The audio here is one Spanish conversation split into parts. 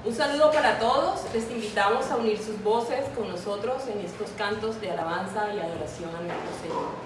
Un saludo para todos, les invitamos a unir sus voces con nosotros en estos cantos de alabanza y adoración a nuestro Señor.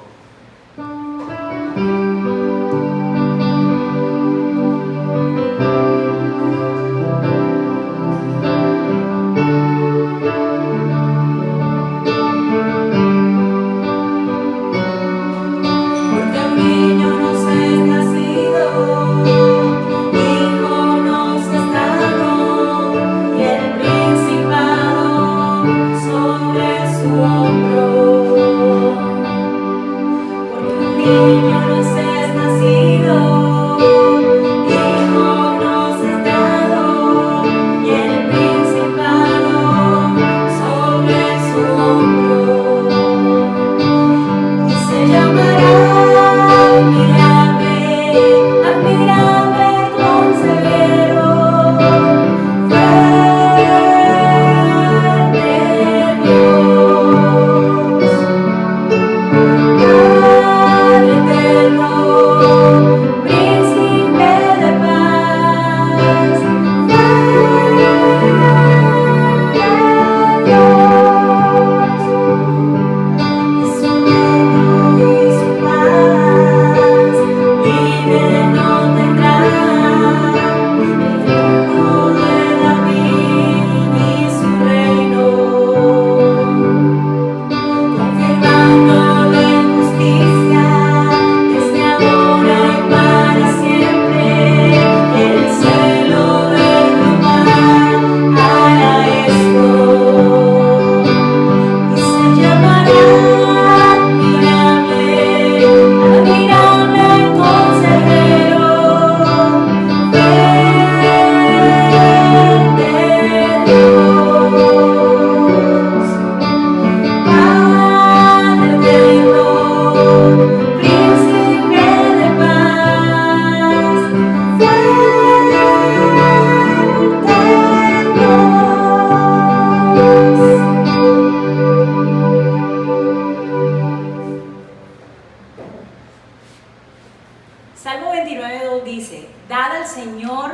Salmo 29:2 dice: dad al Señor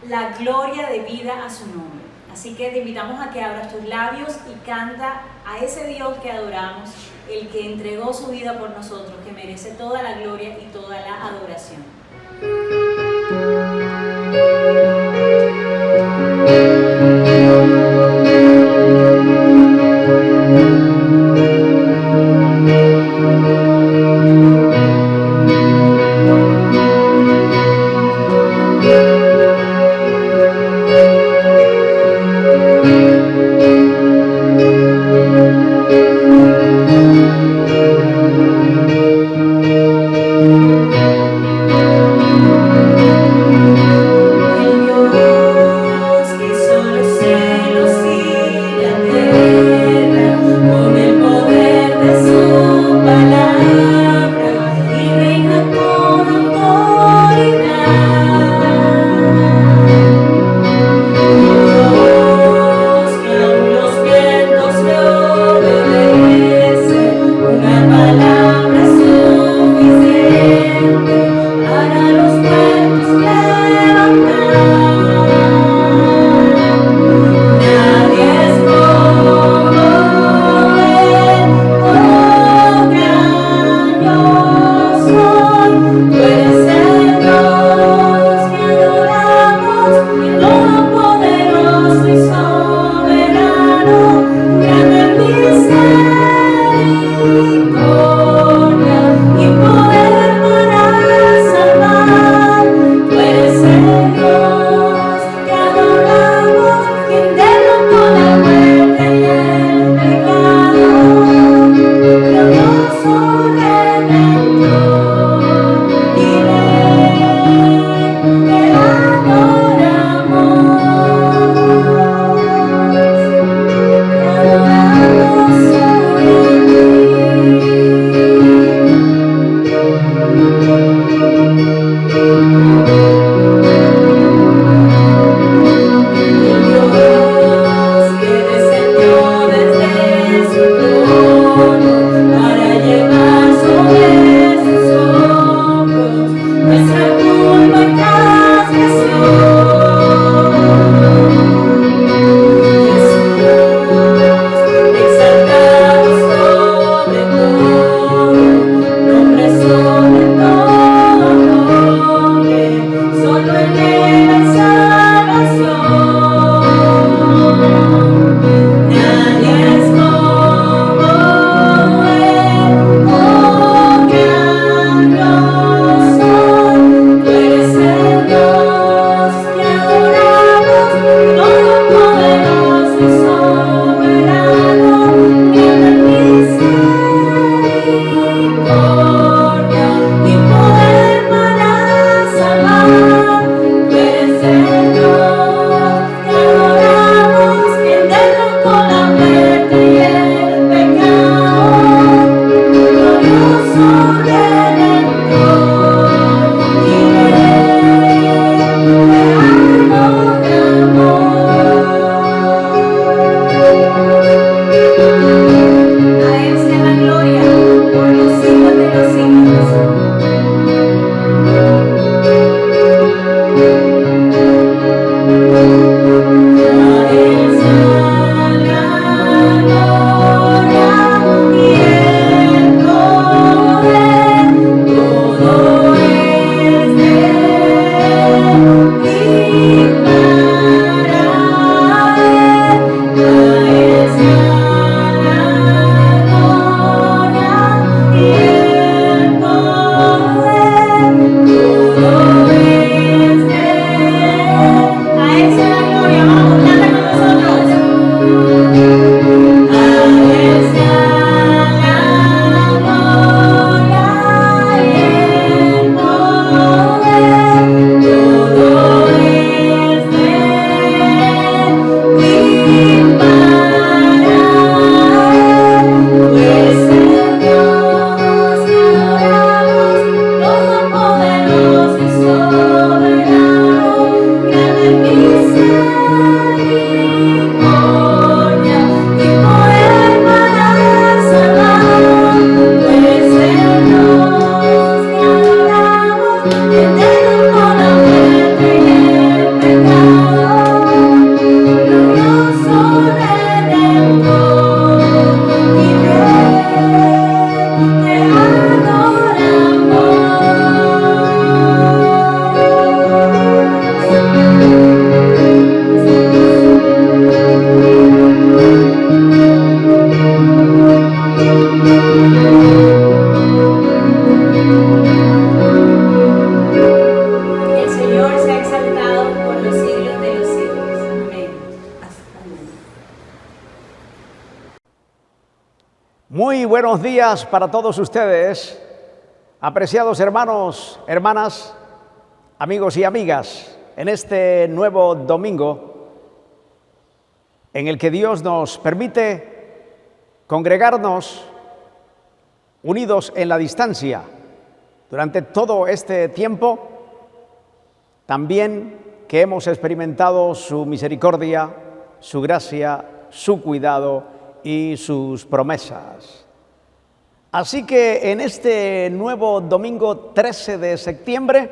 la gloria de vida a su nombre. Así que te invitamos a que abras tus labios y canta a ese Dios que adoramos, el que entregó su vida por nosotros, que merece toda la gloria y toda la adoración. El Muy buenos días para todos ustedes, apreciados hermanos, hermanas, amigos y amigas, en este nuevo domingo en el que Dios nos permite congregarnos unidos en la distancia durante todo este tiempo, también que hemos experimentado su misericordia, su gracia, su cuidado y sus promesas. Así que en este nuevo domingo 13 de septiembre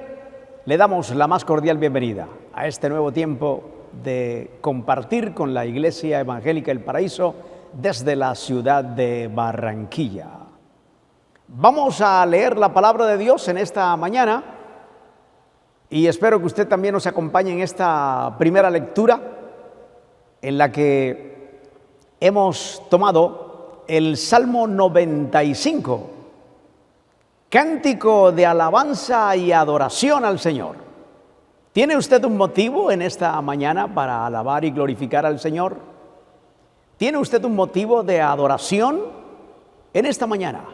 le damos la más cordial bienvenida a este nuevo tiempo de compartir con la Iglesia Evangélica El Paraíso desde la ciudad de Barranquilla. Vamos a leer la palabra de Dios en esta mañana y espero que usted también nos acompañe en esta primera lectura en la que hemos tomado el Salmo 95, cántico de alabanza y adoración al Señor. ¿Tiene usted un motivo en esta mañana para alabar y glorificar al Señor? ¿Tiene usted un motivo de adoración en esta mañana?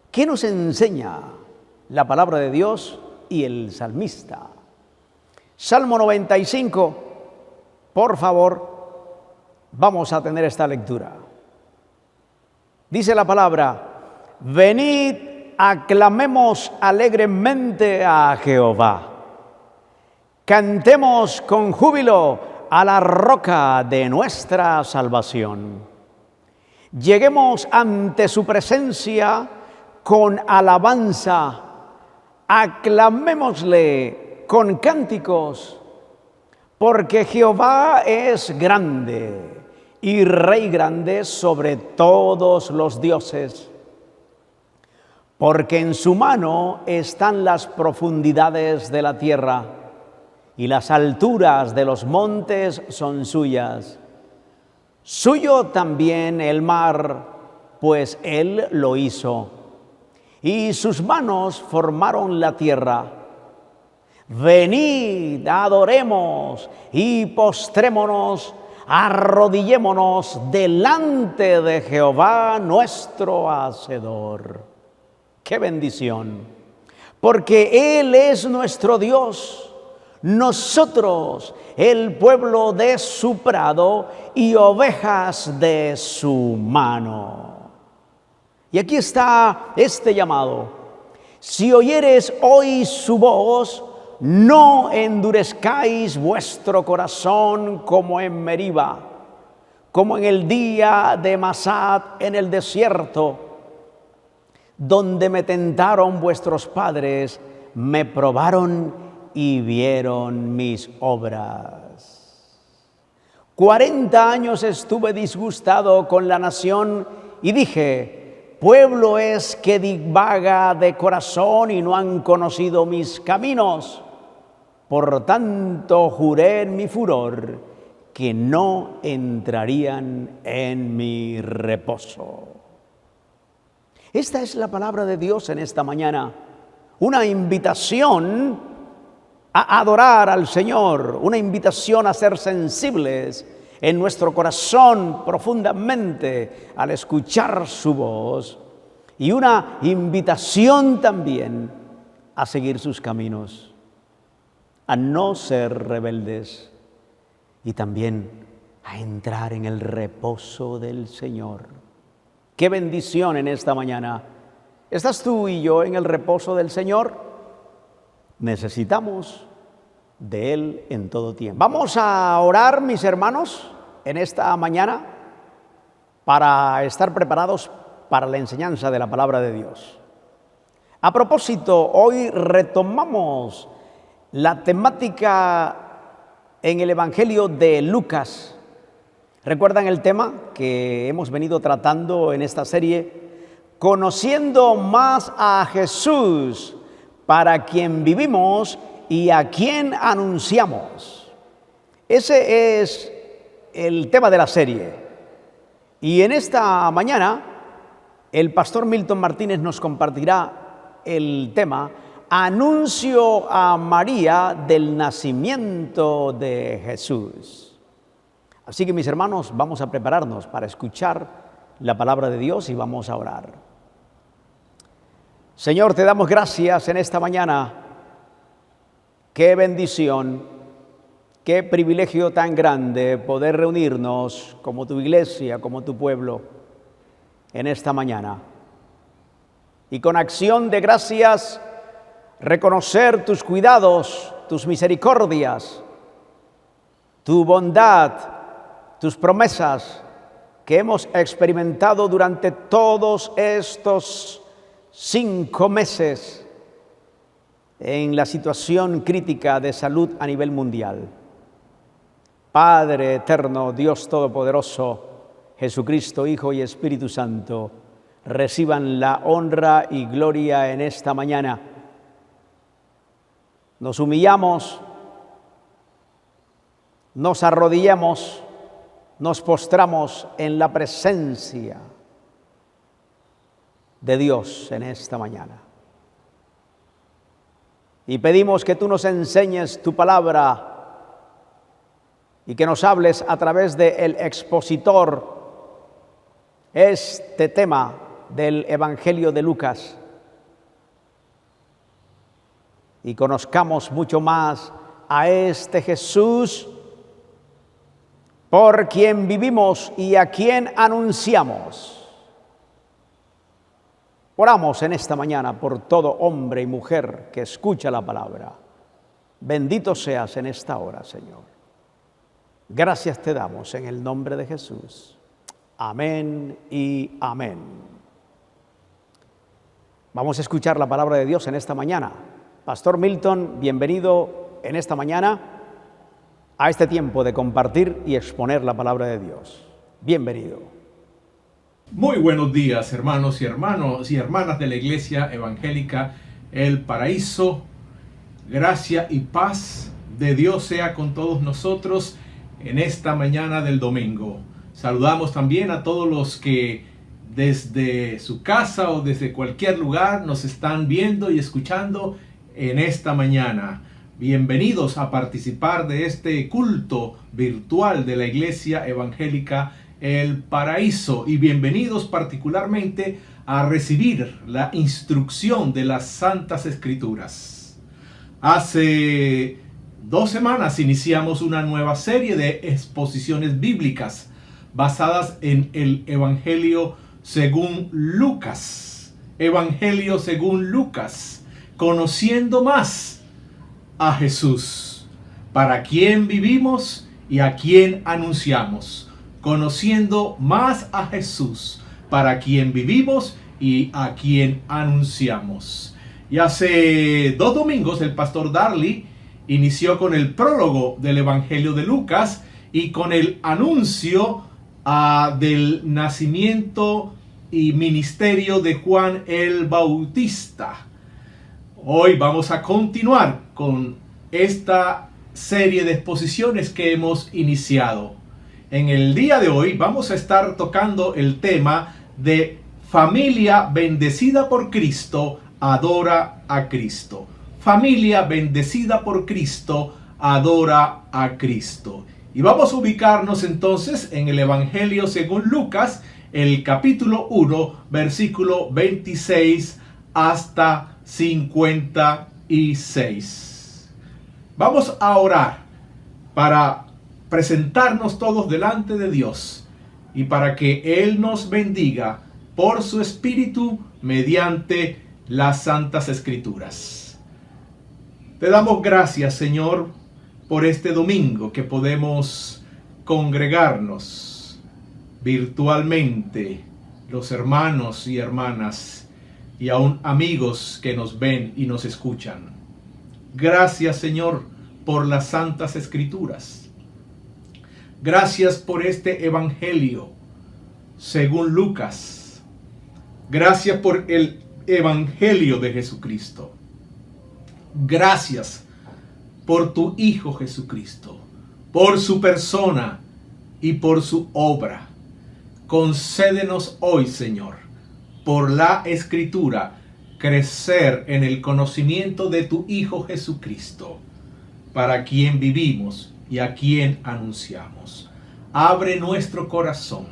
¿Qué nos enseña la palabra de Dios y el salmista? Salmo 95, por favor. Vamos a tener esta lectura. Dice la palabra: venid, aclamemos alegremente a Jehová. Cantemos con júbilo a la roca de nuestra salvación. Lleguemos ante su presencia con alabanza. Aclamémosle con cánticos, porque Jehová es grande y Rey grande sobre todos los dioses, porque en su mano están las profundidades de la tierra, y las alturas de los montes son suyas. Suyo también el mar, pues él lo hizo, y sus manos formaron la tierra. Venid, adoremos y postrémonos, arrodillémonos delante de Jehová nuestro Hacedor. ¡Qué bendición! Porque Él es nuestro Dios, nosotros el pueblo de su prado y ovejas de su mano. Y aquí está este llamado: si oyeres hoy su voz, no endurezcáis vuestro corazón como en Meriba, como en el día de Masad en el desierto, donde me tentaron vuestros padres, me probaron y vieron mis obras. 40 años estuve disgustado con la nación y dije: pueblo es que divaga de corazón y no han conocido mis caminos. Por tanto, juré en mi furor que no entrarían en mi reposo. Esta es la palabra de Dios en esta mañana. Una invitación a adorar al Señor, una invitación a ser sensibles en nuestro corazón profundamente al escuchar su voz, y una invitación también a seguir sus caminos, a no ser rebeldes y también a entrar en el reposo del Señor. ¡Qué bendición en esta mañana! ¿Estás tú y yo en el reposo del Señor? Necesitamos de Él en todo tiempo. Vamos a orar, mis hermanos, en esta mañana para estar preparados para la enseñanza de la palabra de Dios. A propósito, hoy retomamos la temática en el Evangelio de Lucas. ¿Recuerdan el tema que hemos venido tratando en esta serie? Conociendo más a Jesús, para quien vivimos y a quien anunciamos. Ese es el tema de la serie. Y en esta mañana, el pastor Milton Martínez nos compartirá el tema: anuncio a María del nacimiento de Jesús. Así que, mis hermanos, vamos a prepararnos para escuchar la palabra de Dios y vamos a orar. Señor, te damos gracias en esta mañana. Qué bendición, qué privilegio tan grande poder reunirnos como tu iglesia, como tu pueblo, en esta mañana. Y con acción de gracias, reconocer tus cuidados, tus misericordias, tu bondad, tus promesas que hemos experimentado durante todos estos 5 meses en la situación crítica de salud a nivel mundial. Padre eterno, Dios todopoderoso, Jesucristo, Hijo y Espíritu Santo, reciban la honra y gloria en esta mañana. Nos humillamos, nos arrodillamos, nos postramos en la presencia de Dios en esta mañana. Y pedimos que tú nos enseñes tu palabra y que nos hables a través del expositor este tema del Evangelio de Lucas y conozcamos mucho más a este Jesús por quien vivimos y a quien anunciamos. Oramos en esta mañana por todo hombre y mujer que escucha la palabra. Bendito seas en esta hora, Señor. Gracias te damos en el nombre de Jesús. Amén y amén. Vamos a escuchar la palabra de Dios en esta mañana. Pastor Milton, bienvenido en esta mañana a este tiempo de compartir y exponer la palabra de Dios. Bienvenido. Muy buenos días, hermanos y hermanas de la Iglesia Evangélica El Paraíso. Gracia y paz de Dios sea con todos nosotros en esta mañana del domingo. Saludamos también a todos los que desde su casa o desde cualquier lugar nos están viendo y escuchando en esta mañana. Bienvenidos a participar de este culto virtual de la Iglesia Evangélica El Paraíso y bienvenidos particularmente a recibir la instrucción de las Santas Escrituras. Hace 2 semanas iniciamos una nueva serie de exposiciones bíblicas basadas en el Evangelio según Lucas. Evangelio según Lucas, conociendo más a Jesús, para quien vivimos y a quien anunciamos. Conociendo más a Jesús, para quien vivimos y a quien anunciamos. Y hace 2 domingos el pastor Darley inició con el prólogo del Evangelio de Lucas y con el anuncio del nacimiento y ministerio de Juan el Bautista. Hoy vamos a continuar con esta serie de exposiciones que hemos iniciado. En el día de hoy vamos a estar tocando el tema de familia bendecida por Cristo, adora a Cristo. Familia bendecida por Cristo, adora a Cristo. Y vamos a ubicarnos entonces en el Evangelio según Lucas, el capítulo 1, versículo 26 hasta 56. Vamos a orar para presentarnos todos delante de Dios y para que Él nos bendiga por su Espíritu mediante las Santas Escrituras. Te damos gracias, Señor, por este domingo que podemos congregarnos virtualmente, los hermanos y hermanas y aún amigos que nos ven y nos escuchan. Gracias, Señor, por las Santas Escrituras. Gracias por este Evangelio según Lucas. Gracias por el Evangelio de Jesucristo. Gracias por tu Hijo Jesucristo, por su persona y por su obra. Concédenos hoy, Señor, por la Escritura, crecer en el conocimiento de tu Hijo Jesucristo, para quien vivimos y a quien anunciamos. Abre nuestro corazón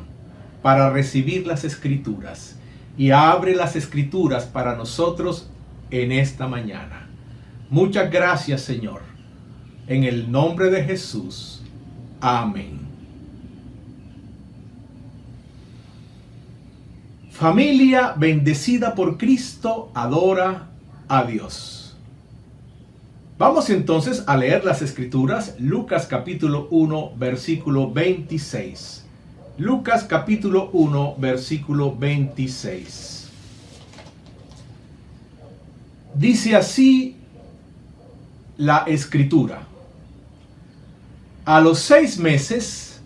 para recibir las Escrituras y abre las Escrituras para nosotros en esta mañana. Muchas gracias, Señor. En el nombre de Jesús. Amén. Familia bendecida por Cristo, adora a Dios. Vamos entonces a leer las Escrituras. Lucas capítulo 1, versículo 26. Lucas capítulo 1, versículo 26. Dice así la Escritura. A los 6 meses,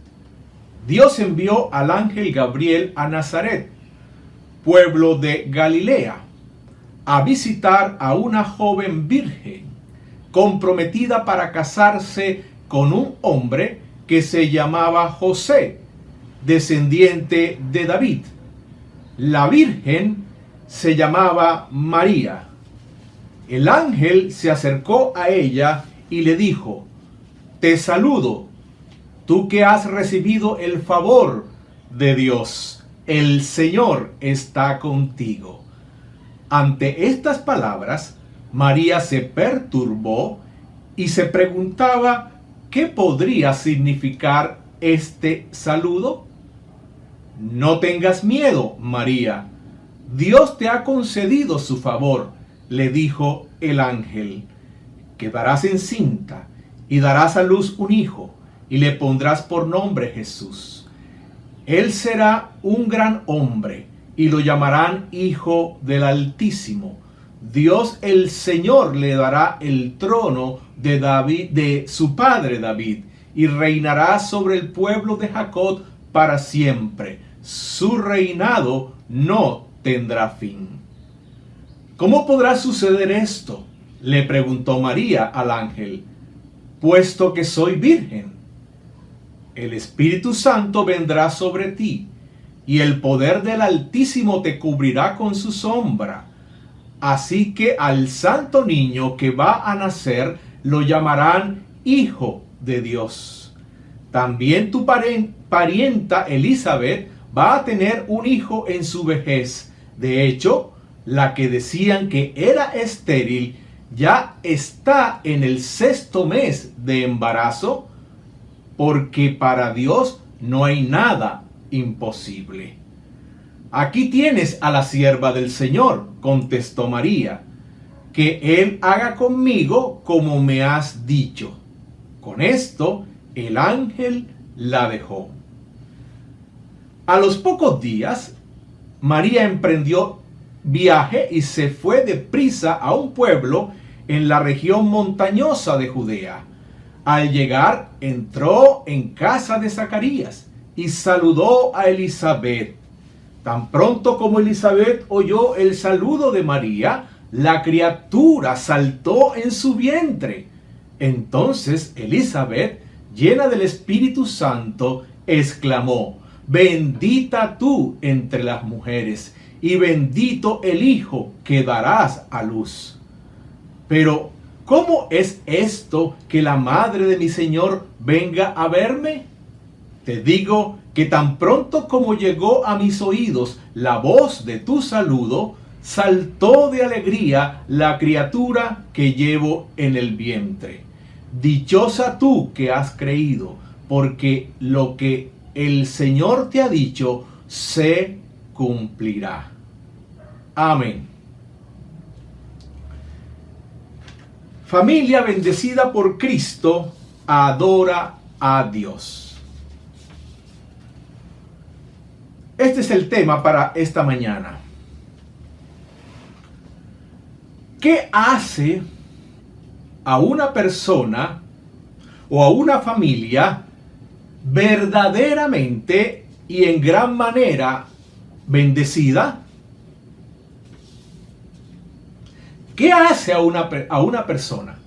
Dios envió al ángel Gabriel a Nazaret, pueblo de Galilea, a visitar a una joven virgen, comprometida para casarse con un hombre que se llamaba José, descendiente de David. La virgen se llamaba María. El ángel se acercó a ella y le dijo: Te saludo, tú que has recibido el favor de Dios. El Señor está contigo. Ante estas palabras, María se perturbó y se preguntaba qué podría significar este saludo. No tengas miedo, María. Dios te ha concedido su favor, le dijo el ángel. Quedarás encinta y darás a luz un hijo y le pondrás por nombre Jesús. Él será un gran hombre y lo llamarán Hijo del Altísimo. Dios el Señor le dará el trono de David, de su padre David, y reinará sobre el pueblo de Jacob para siempre. Su reinado no tendrá fin. ¿Cómo podrá suceder esto?, le preguntó María al ángel, puesto que soy virgen. El Espíritu Santo vendrá sobre ti, y el poder del Altísimo te cubrirá con su sombra. Así que al santo niño que va a nacer lo llamarán Hijo de Dios. También tu parienta Elizabeth va a tener un hijo en su vejez. De hecho, la que decían que era estéril ya está en el 6º mes de embarazo, porque para Dios no hay nada imposible. Aquí tienes a la sierva del Señor, contestó María, que Él haga conmigo como me has dicho. Con esto, el ángel la dejó. A los pocos días, María emprendió viaje y se fue deprisa a un pueblo en la región montañosa de Judea. Al llegar, entró en casa de Zacarías y saludó a Elizabeth. Tan pronto como Elizabeth oyó el saludo de María, la criatura saltó en su vientre. Entonces Elizabeth, llena del Espíritu Santo, exclamó: Bendita tú entre las mujeres, y bendito el hijo que darás a luz. Pero, ¿cómo es esto que la madre de mi Señor venga a verme? Te digo que tan pronto como llegó a mis oídos la voz de tu saludo, saltó de alegría la criatura que llevo en el vientre. Dichosa tú que has creído, porque lo que el Señor te ha dicho se cumplirá. Amén. Familia bendecida por Cristo, adora a Dios. Este es el tema para esta mañana. ¿Qué hace a una persona o a una familia verdaderamente y en gran manera bendecida? ¿Qué hace a una persona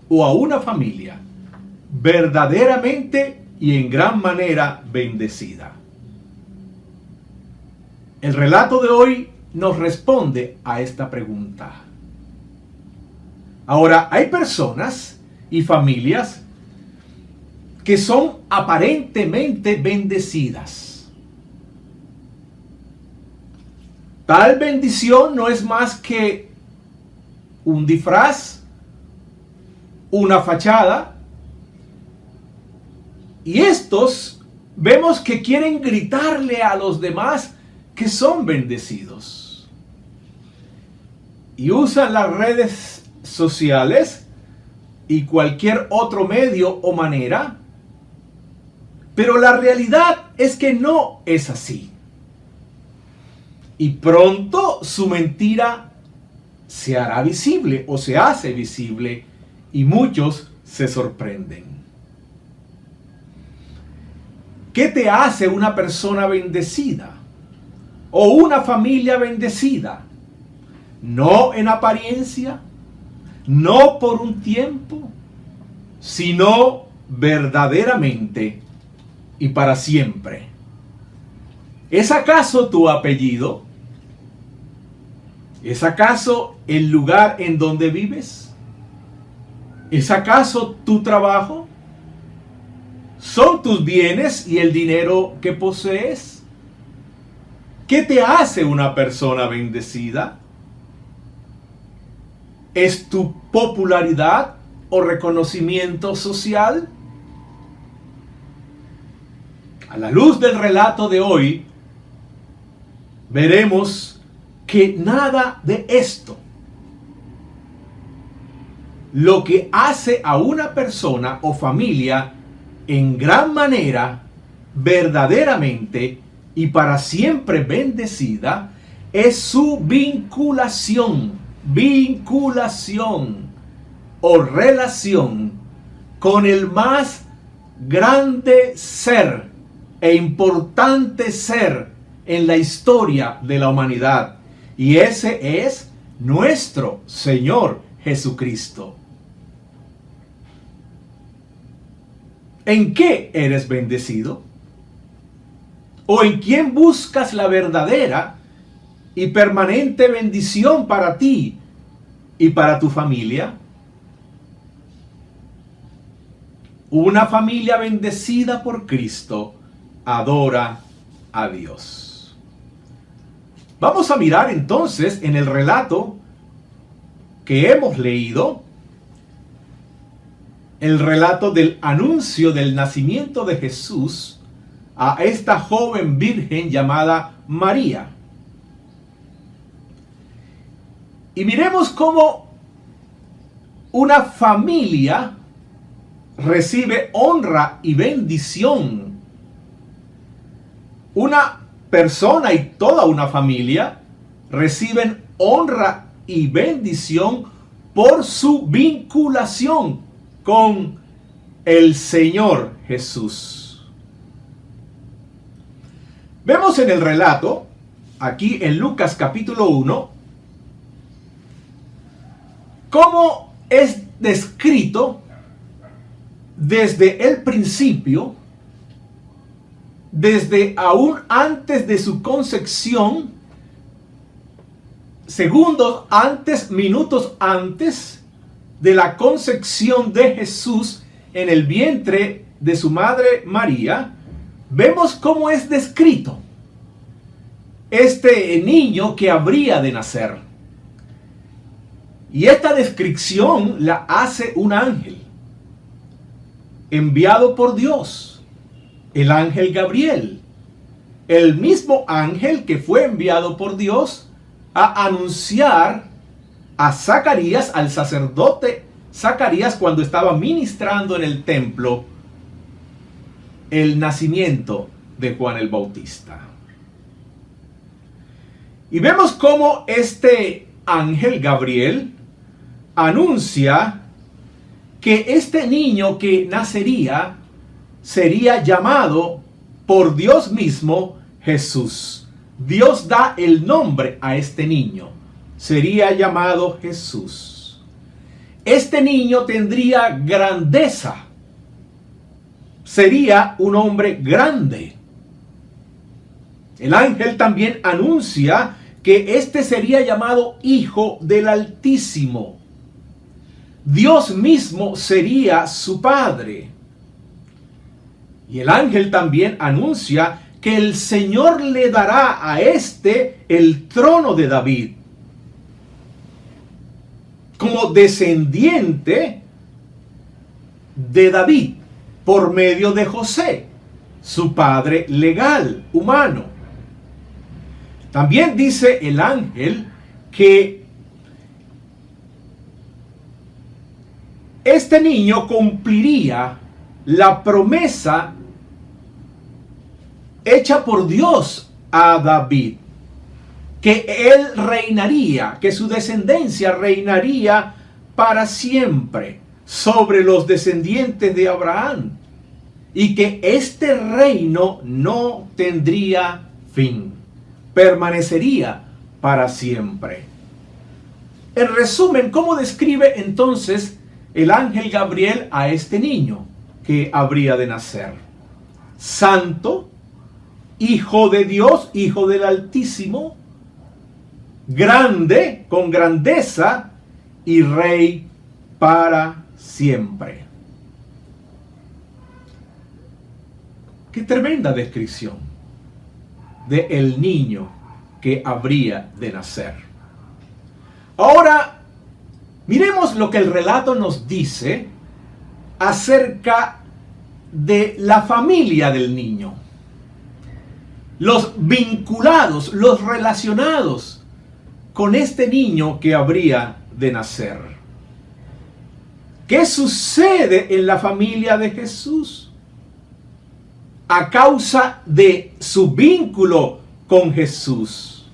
o a una familia verdaderamente y en gran manera bendecida? El relato de hoy nos responde a esta pregunta. Ahora, hay personas y familias que son aparentemente bendecidas. Tal bendición no es más que un disfraz, una fachada. Y estos vemos que quieren gritarle a los demás que son bendecidos. Y usan las redes sociales y cualquier otro medio o manera. Pero la realidad es que no es así. Y pronto su mentira se hará visible o se hace visible y muchos se sorprenden. ¿Qué te hace una persona bendecida o una familia bendecida? No en apariencia, no por un tiempo, sino verdaderamente y para siempre. ¿Es acaso tu apellido? ¿Es acaso el lugar en donde vives? ¿Es acaso tu trabajo? ¿Son tus bienes y el dinero que posees? ¿Qué te hace una persona bendecida? ¿Es tu popularidad o reconocimiento social? A la luz del relato de hoy, veremos que nada de esto. Lo que hace a una persona o familia en gran manera, verdaderamente y para siempre bendecida, es su vinculación o relación con el más grande ser e importante ser en la historia de la humanidad. Y ese es nuestro Señor Jesucristo. ¿En qué eres bendecido? ¿O en quién buscas la verdadera y permanente bendición para ti y para tu familia? Una familia bendecida por Cristo adora a Dios. Vamos a mirar entonces en el relato que hemos leído, el relato del anuncio del nacimiento de Jesús a esta joven virgen llamada María. Y miremos cómo una familia recibe honra y bendición. Una persona y toda una familia reciben honra y bendición por su vinculación con el Señor Jesús. Vemos en el relato, aquí en Lucas capítulo 1, cómo es descrito desde el principio, desde aún antes de su concepción, segundos antes, minutos antes de la concepción de Jesús en el vientre de su madre María, vemos cómo es descrito este niño que habría de nacer. Y esta descripción la hace un ángel enviado por Dios, el ángel Gabriel, el mismo ángel que fue enviado por Dios a anunciar a Zacarías, al sacerdote Zacarías, cuando estaba ministrando en el templo, el nacimiento de Juan el Bautista. Y vemos cómo este ángel Gabriel anuncia que este niño que nacería sería llamado por Dios mismo Jesús. Dios da el nombre a este niño. Sería llamado Jesús. Este niño tendría grandeza. Sería un hombre grande. El ángel también anuncia que este sería llamado Hijo del Altísimo. Dios mismo sería su padre. Y el ángel también anuncia que el Señor le dará a este el trono de David, como descendiente de David, por medio de José, su padre legal, humano. También dice el ángel que este niño cumpliría la promesa hecha por Dios a David, que él reinaría, que su descendencia reinaría para siempre sobre los descendientes de Abraham, y que este reino no tendría fin, permanecería para siempre. En resumen, ¿cómo describe entonces el ángel Gabriel a este niño que habría de nacer? Santo, hijo de Dios, hijo del Altísimo, grande, con grandeza, y rey para siempre. Qué tremenda descripción de el niño que habría de nacer. Ahora, miremos lo que el relato nos dice acerca de la familia del niño. Los vinculados, los relacionados con este niño que habría de nacer. ¿Qué sucede en la familia de Jesús? A causa de su vínculo con Jesús.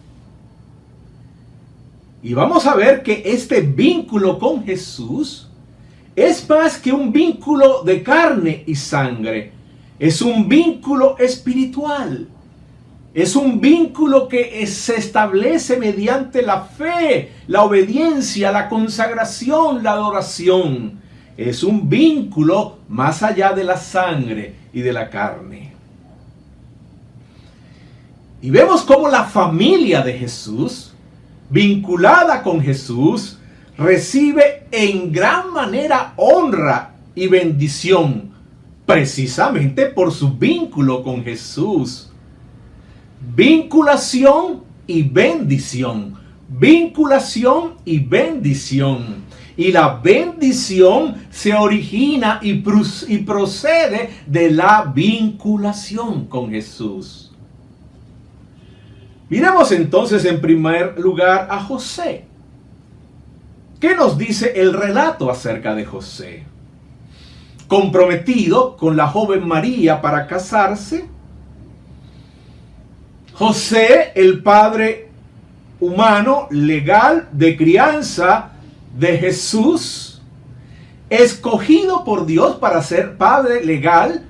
Y vamos a ver que este vínculo con Jesús es más que un vínculo de carne y sangre. Es un vínculo espiritual. Es un vínculo que se establece mediante la fe, la obediencia, la consagración, la adoración. Es un vínculo más allá de la sangre y de la carne. Y vemos cómo la familia de Jesús, vinculada con Jesús, recibe en gran manera honra y bendición, precisamente por su vínculo con Jesús. Vinculación y bendición. Vinculación y bendición. Y la bendición se origina y procede de la vinculación con Jesús. Miremos entonces en primer lugar a José. ¿Qué nos dice el relato acerca de José? Comprometido con la joven María para casarse, José, el padre humano, legal, de crianza de Jesús, escogido por Dios para ser padre legal,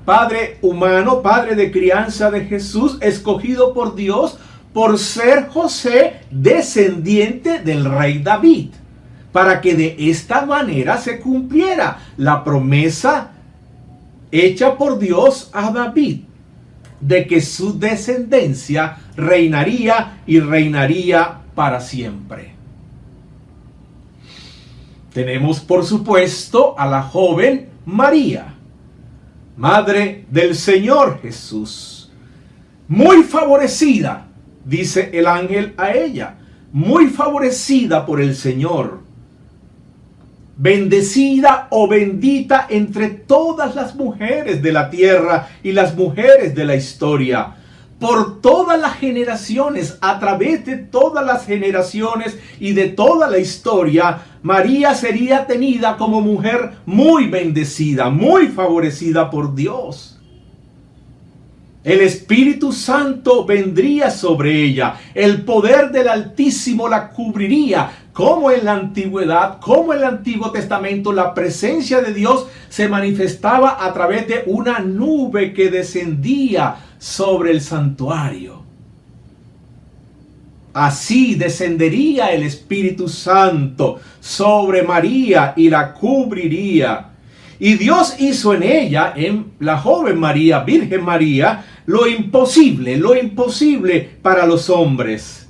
padre humano, padre de crianza de Jesús, escogido por Dios por ser José descendiente del rey David, para que de esta manera se cumpliera la promesa hecha por Dios a David, de que su descendencia reinaría y reinaría para siempre. Tenemos por supuesto a la joven María, madre del Señor Jesús, muy favorecida, dice el ángel a ella, muy favorecida por el Señor, bendecida o bendita entre todas las mujeres de la tierra y las mujeres de la historia, por todas las generaciones, a través de todas las generaciones y de toda la historia, María sería tenida como mujer muy bendecida, muy favorecida por Dios. El Espíritu Santo vendría sobre ella, el poder del Altísimo la cubriría, como en la antigüedad, como en el Antiguo Testamento, la presencia de Dios se manifestaba a través de una nube que descendía sobre el santuario. Así descendería el Espíritu Santo sobre María y la cubriría. Y Dios hizo en ella, en la joven María, Virgen María, lo imposible para los hombres.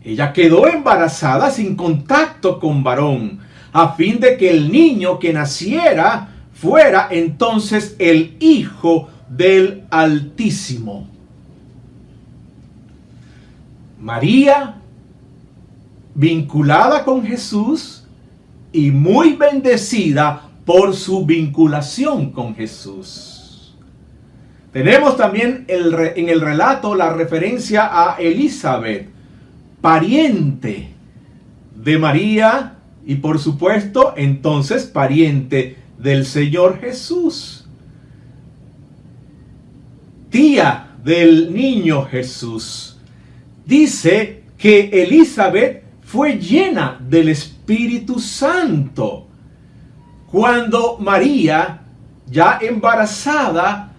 Ella quedó embarazada sin contacto con varón, a fin de que el niño que naciera fuera entonces el Hijo del Altísimo. María, vinculada con Jesús y muy bendecida por su vinculación con Jesús. Tenemos también en el relato la referencia a Elizabeth, pariente de María y por supuesto entonces pariente del Señor Jesús, tía del niño Jesús. Dice que Elizabeth fue llena del Espíritu Santo cuando María, ya embarazada,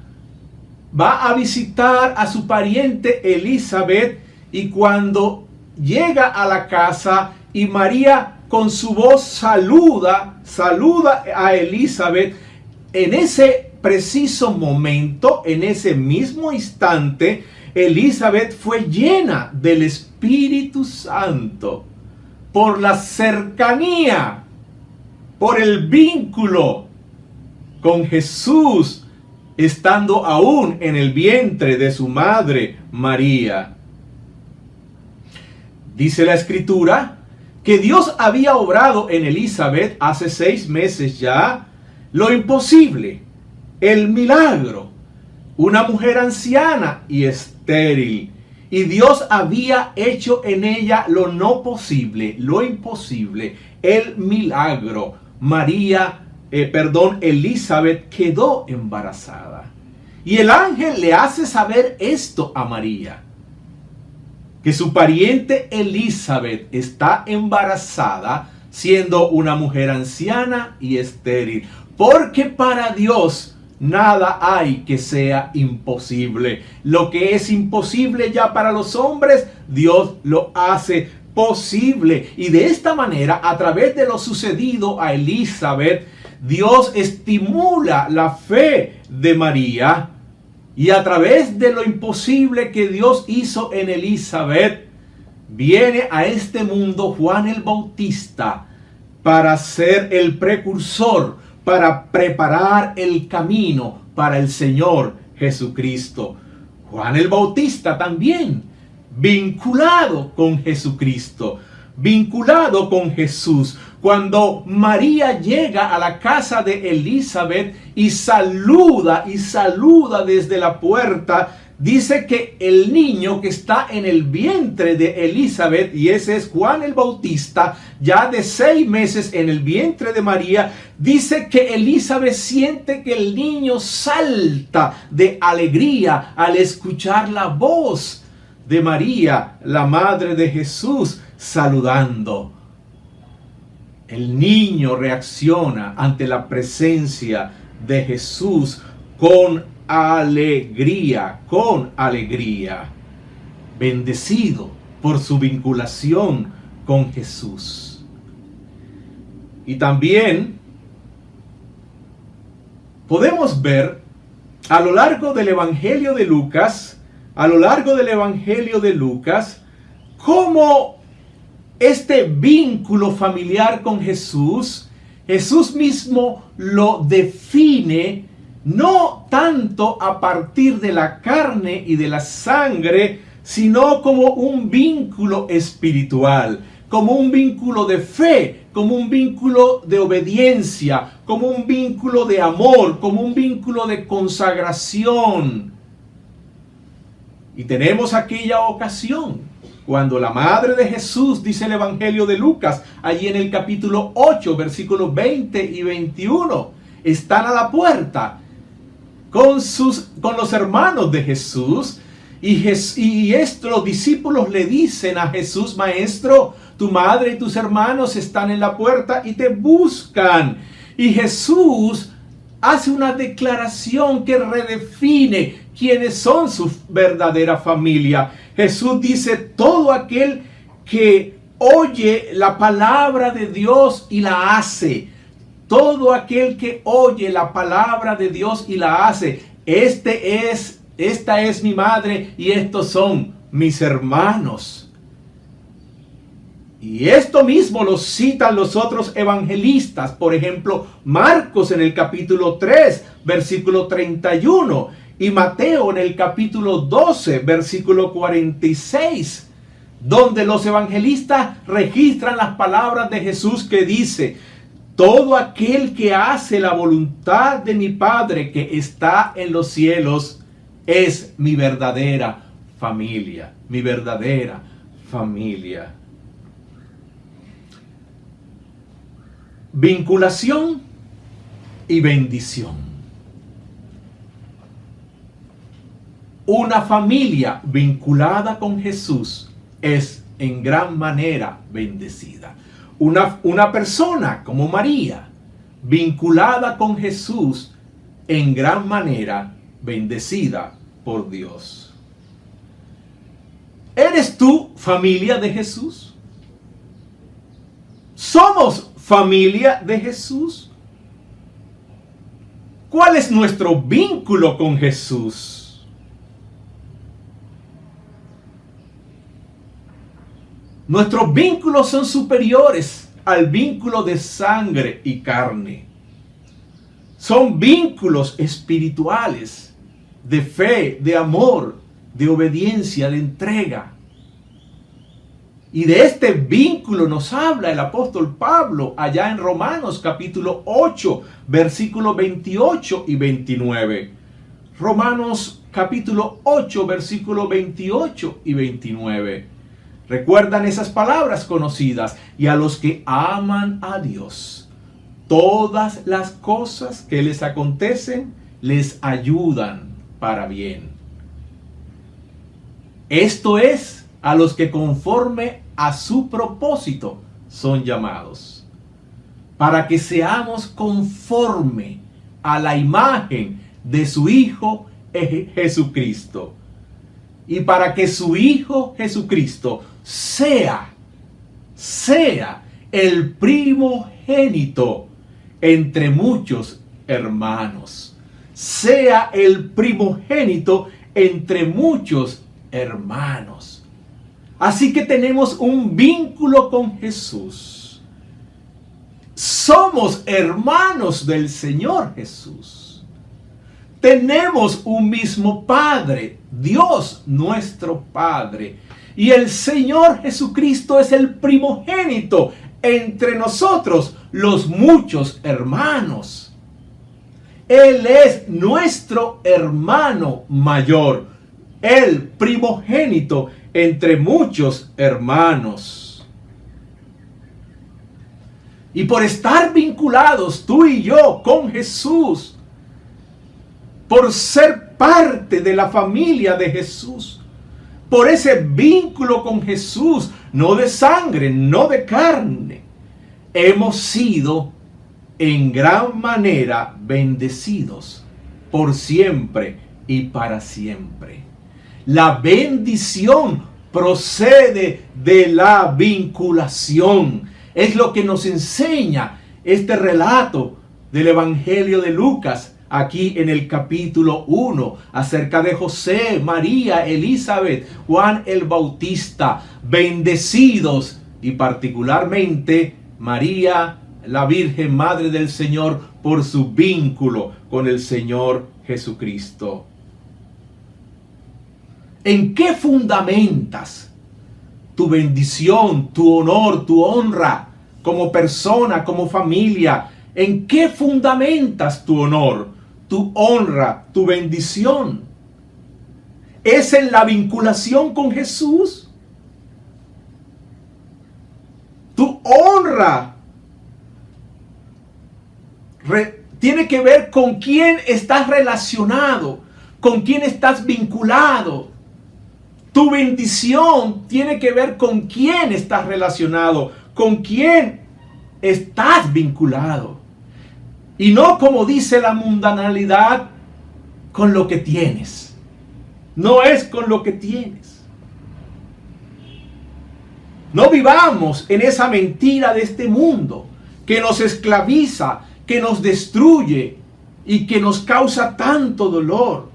va a visitar a su pariente Elizabeth, y cuando llega a la casa y María con su voz saluda a Elizabeth, en ese preciso momento, en ese mismo instante, Elizabeth fue llena del Espíritu Santo por la cercanía, por el vínculo con Jesús, estando aún en el vientre de su madre María. Dice la Escritura que Dios había obrado en Elizabeth hace 6 meses ya lo imposible, el milagro, una mujer anciana y estéril, y Dios había hecho en ella lo no posible, lo imposible, el milagro. Elizabeth quedó embarazada. Y el ángel le hace saber esto a María, que su pariente Elizabeth está embarazada siendo una mujer anciana y estéril, porque para Dios nada hay que sea imposible. Lo que es imposible ya para los hombres, Dios lo hace posible. Y de esta manera, a través de lo sucedido a Elizabeth, Dios estimula la fe de María, y a través de lo imposible que Dios hizo en Elizabeth, viene a este mundo Juan el Bautista para ser el precursor, para preparar el camino para el Señor Jesucristo. Juan el Bautista también vinculado con Jesucristo, vinculado con Jesús. Cuando María llega a la casa de Elizabeth y saluda desde la puerta, dice que el niño que está en el vientre de Elizabeth, y ese es Juan el Bautista, ya de 6 meses en el vientre de María, dice que Elizabeth siente que el niño salta de alegría al escuchar la voz de María, la madre de Jesús, saludando. El niño reacciona ante la presencia de Jesús con alegría, bendecido por su vinculación con Jesús. Y también podemos ver a lo largo del Evangelio de Lucas, cómo este vínculo familiar con Jesús mismo lo define, no tanto a partir de la carne y de la sangre, sino como un vínculo espiritual, como un vínculo de fe, como un vínculo de obediencia, como un vínculo de amor, como un vínculo de consagración. Y tenemos aquella ocasión cuando la madre de Jesús, dice el Evangelio de Lucas, allí en el capítulo 8, versículos 20 y 21, están a la puerta con los hermanos de Jesús, y los discípulos le dicen a Jesús: Maestro, tu madre y tus hermanos están en la puerta y te buscan. Y Jesús hace una declaración que redefine quiénes son su verdadera familia. Jesús dice: todo aquel que oye la palabra de Dios y la hace, todo aquel que oye la palabra de Dios y la hace, esta es mi madre y estos son mis hermanos. Y esto mismo lo citan los otros evangelistas. Por ejemplo, Marcos en el capítulo 3, versículo 31. y Mateo en el capítulo 12, versículo 46, donde los evangelistas registran las palabras de Jesús que dice: todo aquel que hace la voluntad de mi Padre que está en los cielos es mi verdadera familia, mi verdadera familia. Vinculación y bendición. Una familia vinculada con Jesús es en gran manera bendecida. Una persona como María, vinculada con Jesús, en gran manera bendecida por Dios. ¿Eres tú familia de Jesús? ¿Somos familia de Jesús? ¿Cuál es nuestro vínculo con Jesús? Nuestros vínculos son superiores al vínculo de sangre y carne. Son vínculos espirituales, de fe, de amor, de obediencia, de entrega. Y de este vínculo nos habla el apóstol Pablo allá en Romanos capítulo 8, versículos 28 y 29. Romanos capítulo 8, versículos 28 y 29. Recuerdan esas palabras conocidas: y a los que aman a Dios, todas las cosas que les acontecen les ayudan para bien. Esto es, a los que conforme a su propósito son llamados, para que seamos conforme a la imagen de su Hijo Jesucristo, y para que su Hijo Jesucristo sea el primogénito entre muchos hermanos. Sea el primogénito entre muchos hermanos. Así que tenemos un vínculo con Jesús. Somos hermanos del Señor Jesús. Tenemos un mismo Padre, Dios nuestro Padre. Y el Señor Jesucristo es el primogénito entre nosotros, los muchos hermanos. Él es nuestro hermano mayor, el primogénito entre muchos hermanos. Y por estar vinculados tú y yo con Jesús, por ser parte de la familia de Jesús, por ese vínculo con Jesús, no de sangre, no de carne, hemos sido en gran manera bendecidos por siempre y para siempre. La bendición procede de la vinculación. Es lo que nos enseña este relato del Evangelio de Lucas, aquí en el capítulo 1, acerca de José, María, Elizabeth, Juan el Bautista, bendecidos, y particularmente María, la Virgen Madre del Señor, por su vínculo con el Señor Jesucristo. ¿En qué fundamentas tu bendición, tu honor, tu honra como persona, como familia? ¿En qué fundamentas tu honor, tu honra, tu bendición? ¿Es en la vinculación con Jesús? Tu honra tiene que ver con quién estás relacionado, con quién estás vinculado. Tu bendición tiene que ver con quién estás relacionado, con quién estás vinculado. Y no, como dice la mundanalidad, con lo que tienes. No es con lo que tienes. No vivamos en esa mentira de este mundo que nos esclaviza, que nos destruye y que nos causa tanto dolor.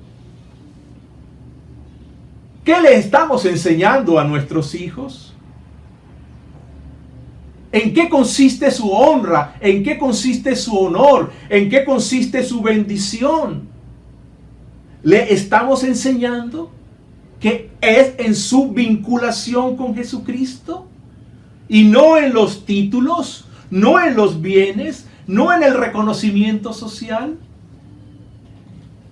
¿Qué le estamos enseñando a nuestros hijos? ¿En qué consiste su honra? ¿En qué consiste su honor? ¿En qué consiste su bendición? le estamos enseñando que es en su vinculación con Jesucristo y no en los títulos, no en los bienes, no en el reconocimiento social.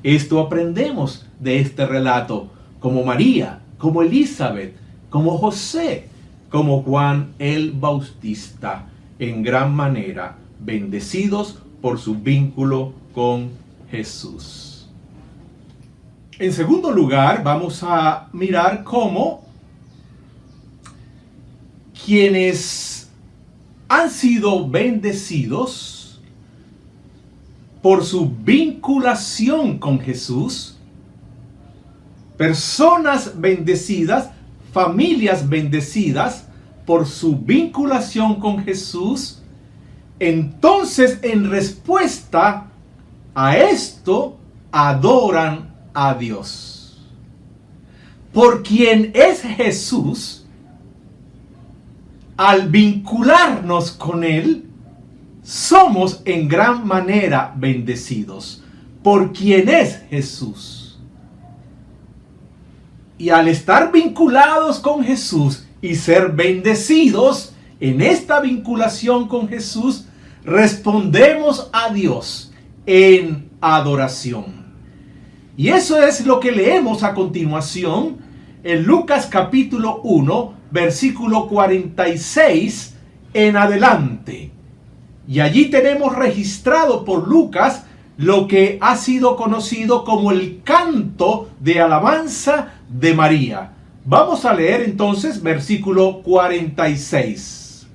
Esto aprendemos de este relato, como María, como Elizabeth, como José, como Juan el Bautista, en gran manera bendecidos por su vínculo con Jesús. En segundo lugar, vamos a mirar cómo quienes han sido bendecidos por su vinculación con Jesús, personas bendecidas, familias bendecidas por su vinculación con Jesús, entonces en respuesta a esto adoran a Dios. Por quien es Jesús, al vincularnos con Él, somos en gran manera bendecidos. Por quien es Jesús. Y al estar vinculados con Jesús y ser bendecidos en esta vinculación con Jesús, respondemos a Dios en adoración. Y eso es lo que leemos a continuación en Lucas capítulo 1, versículo 46 en adelante. Y allí tenemos registrado por Lucas lo que ha sido conocido como el canto de alabanza de María. Vamos a leer entonces versículo 46.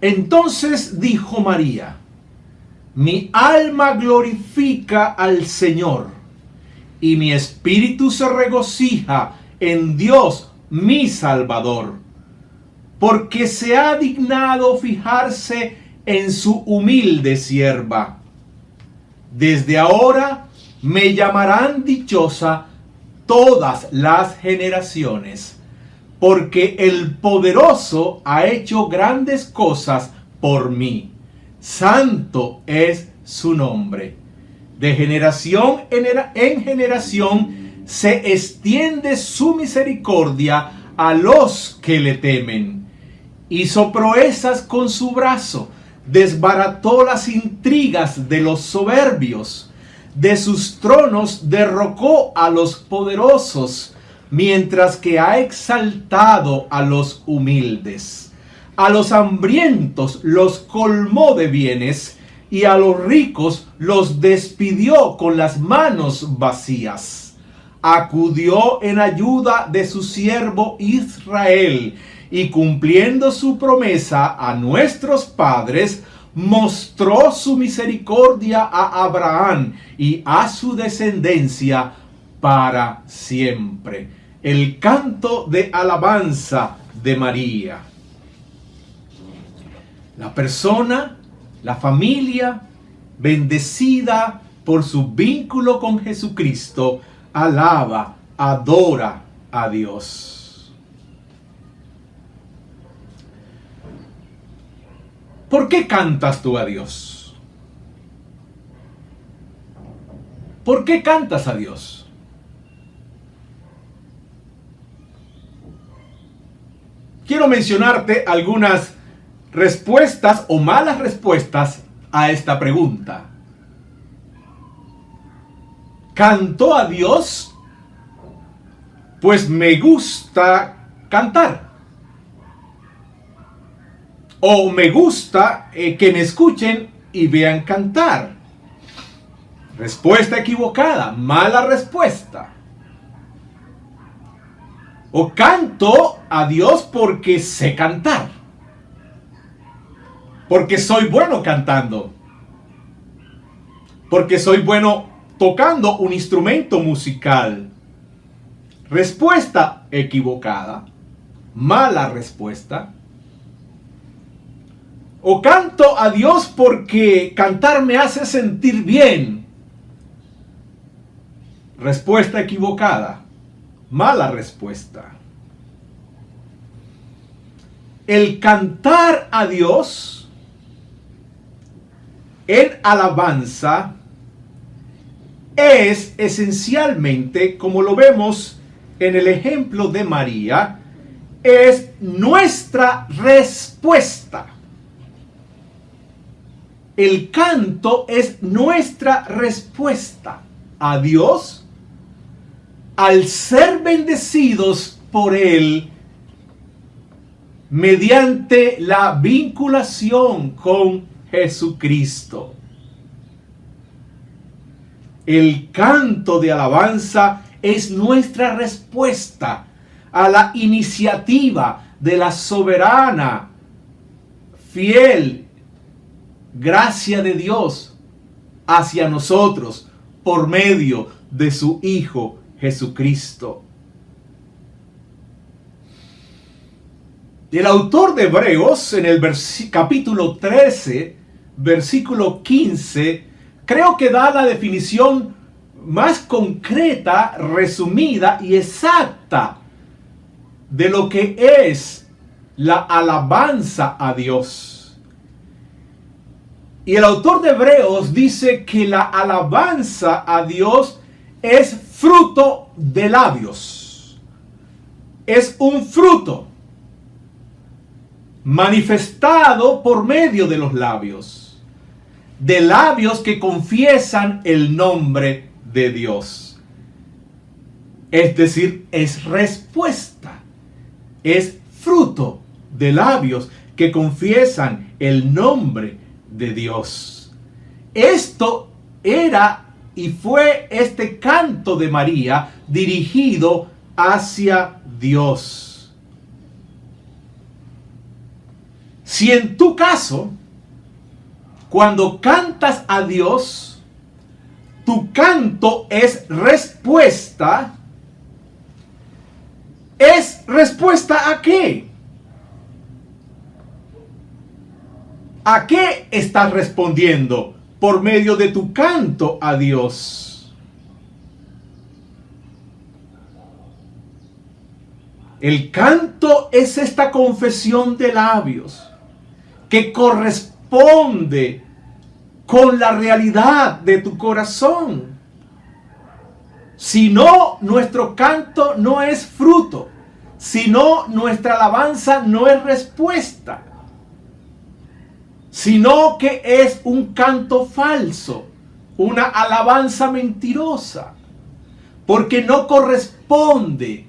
Entonces dijo María: mi alma glorifica al Señor, y mi espíritu se regocija en Dios mi Salvador, porque se ha dignado fijarse en su humilde sierva. Desde ahora me llamarán dichosa todas las generaciones, porque el poderoso ha hecho grandes cosas por mí. Santo es su nombre. De generación en generación se extiende su misericordia a los que le temen. Hizo proezas con su brazo, desbarató las intrigas de los soberbios. De sus tronos derrocó a los poderosos, mientras que ha exaltado a los humildes. A los hambrientos los colmó de bienes, y a los ricos los despidió con las manos vacías. Acudió en ayuda de su siervo Israel, y cumpliendo su promesa a nuestros padres, mostró su misericordia a Abraham y a su descendencia para siempre. El canto de alabanza de María. La persona, la familia, bendecida por su vínculo con Jesucristo, alaba, adora a Dios. ¿Por qué cantas tú a Dios? ¿Por qué cantas a Dios? Quiero mencionarte algunas respuestas o malas respuestas a esta pregunta. ¿Cantó a Dios? Pues me gusta cantar. O me gusta que me escuchen y vean cantar. Respuesta equivocada, mala respuesta. O canto a Dios porque sé cantar. Porque soy bueno cantando. Porque soy bueno tocando un instrumento musical. Respuesta equivocada. Mala respuesta. O canto a Dios porque cantar me hace sentir bien. Respuesta equivocada. Mala respuesta. El cantar a Dios en alabanza es esencialmente, como lo vemos en el ejemplo de María, es nuestra respuesta. El canto es nuestra respuesta a Dios al ser bendecidos por Él mediante la vinculación con Jesucristo. El canto de alabanza es nuestra respuesta a la iniciativa de la soberana, fiel gracia de Dios hacia nosotros por medio de su Hijo Jesucristo. El autor de Hebreos, en el capítulo 13, versículo 15, creo que da la definición más concreta, resumida y exacta de lo que es la alabanza a Dios. Y el autor de Hebreos dice que la alabanza a Dios es fruto de labios. Es un fruto manifestado por medio de los labios. De labios que confiesan el nombre de Dios. Es decir, es respuesta. Es fruto de labios que confiesan el nombre de Dios. Esto era y fue este canto de María dirigido hacia Dios. Si en tu caso, cuando cantas a Dios, tu canto ¿es respuesta a qué? ¿A qué estás respondiendo por medio de tu canto a Dios? El canto es esta confesión de labios que corresponde con la realidad de tu corazón. Si no, nuestro canto no es fruto. Si no, nuestra alabanza no es respuesta. Sino que es un canto falso, una alabanza mentirosa, porque no corresponde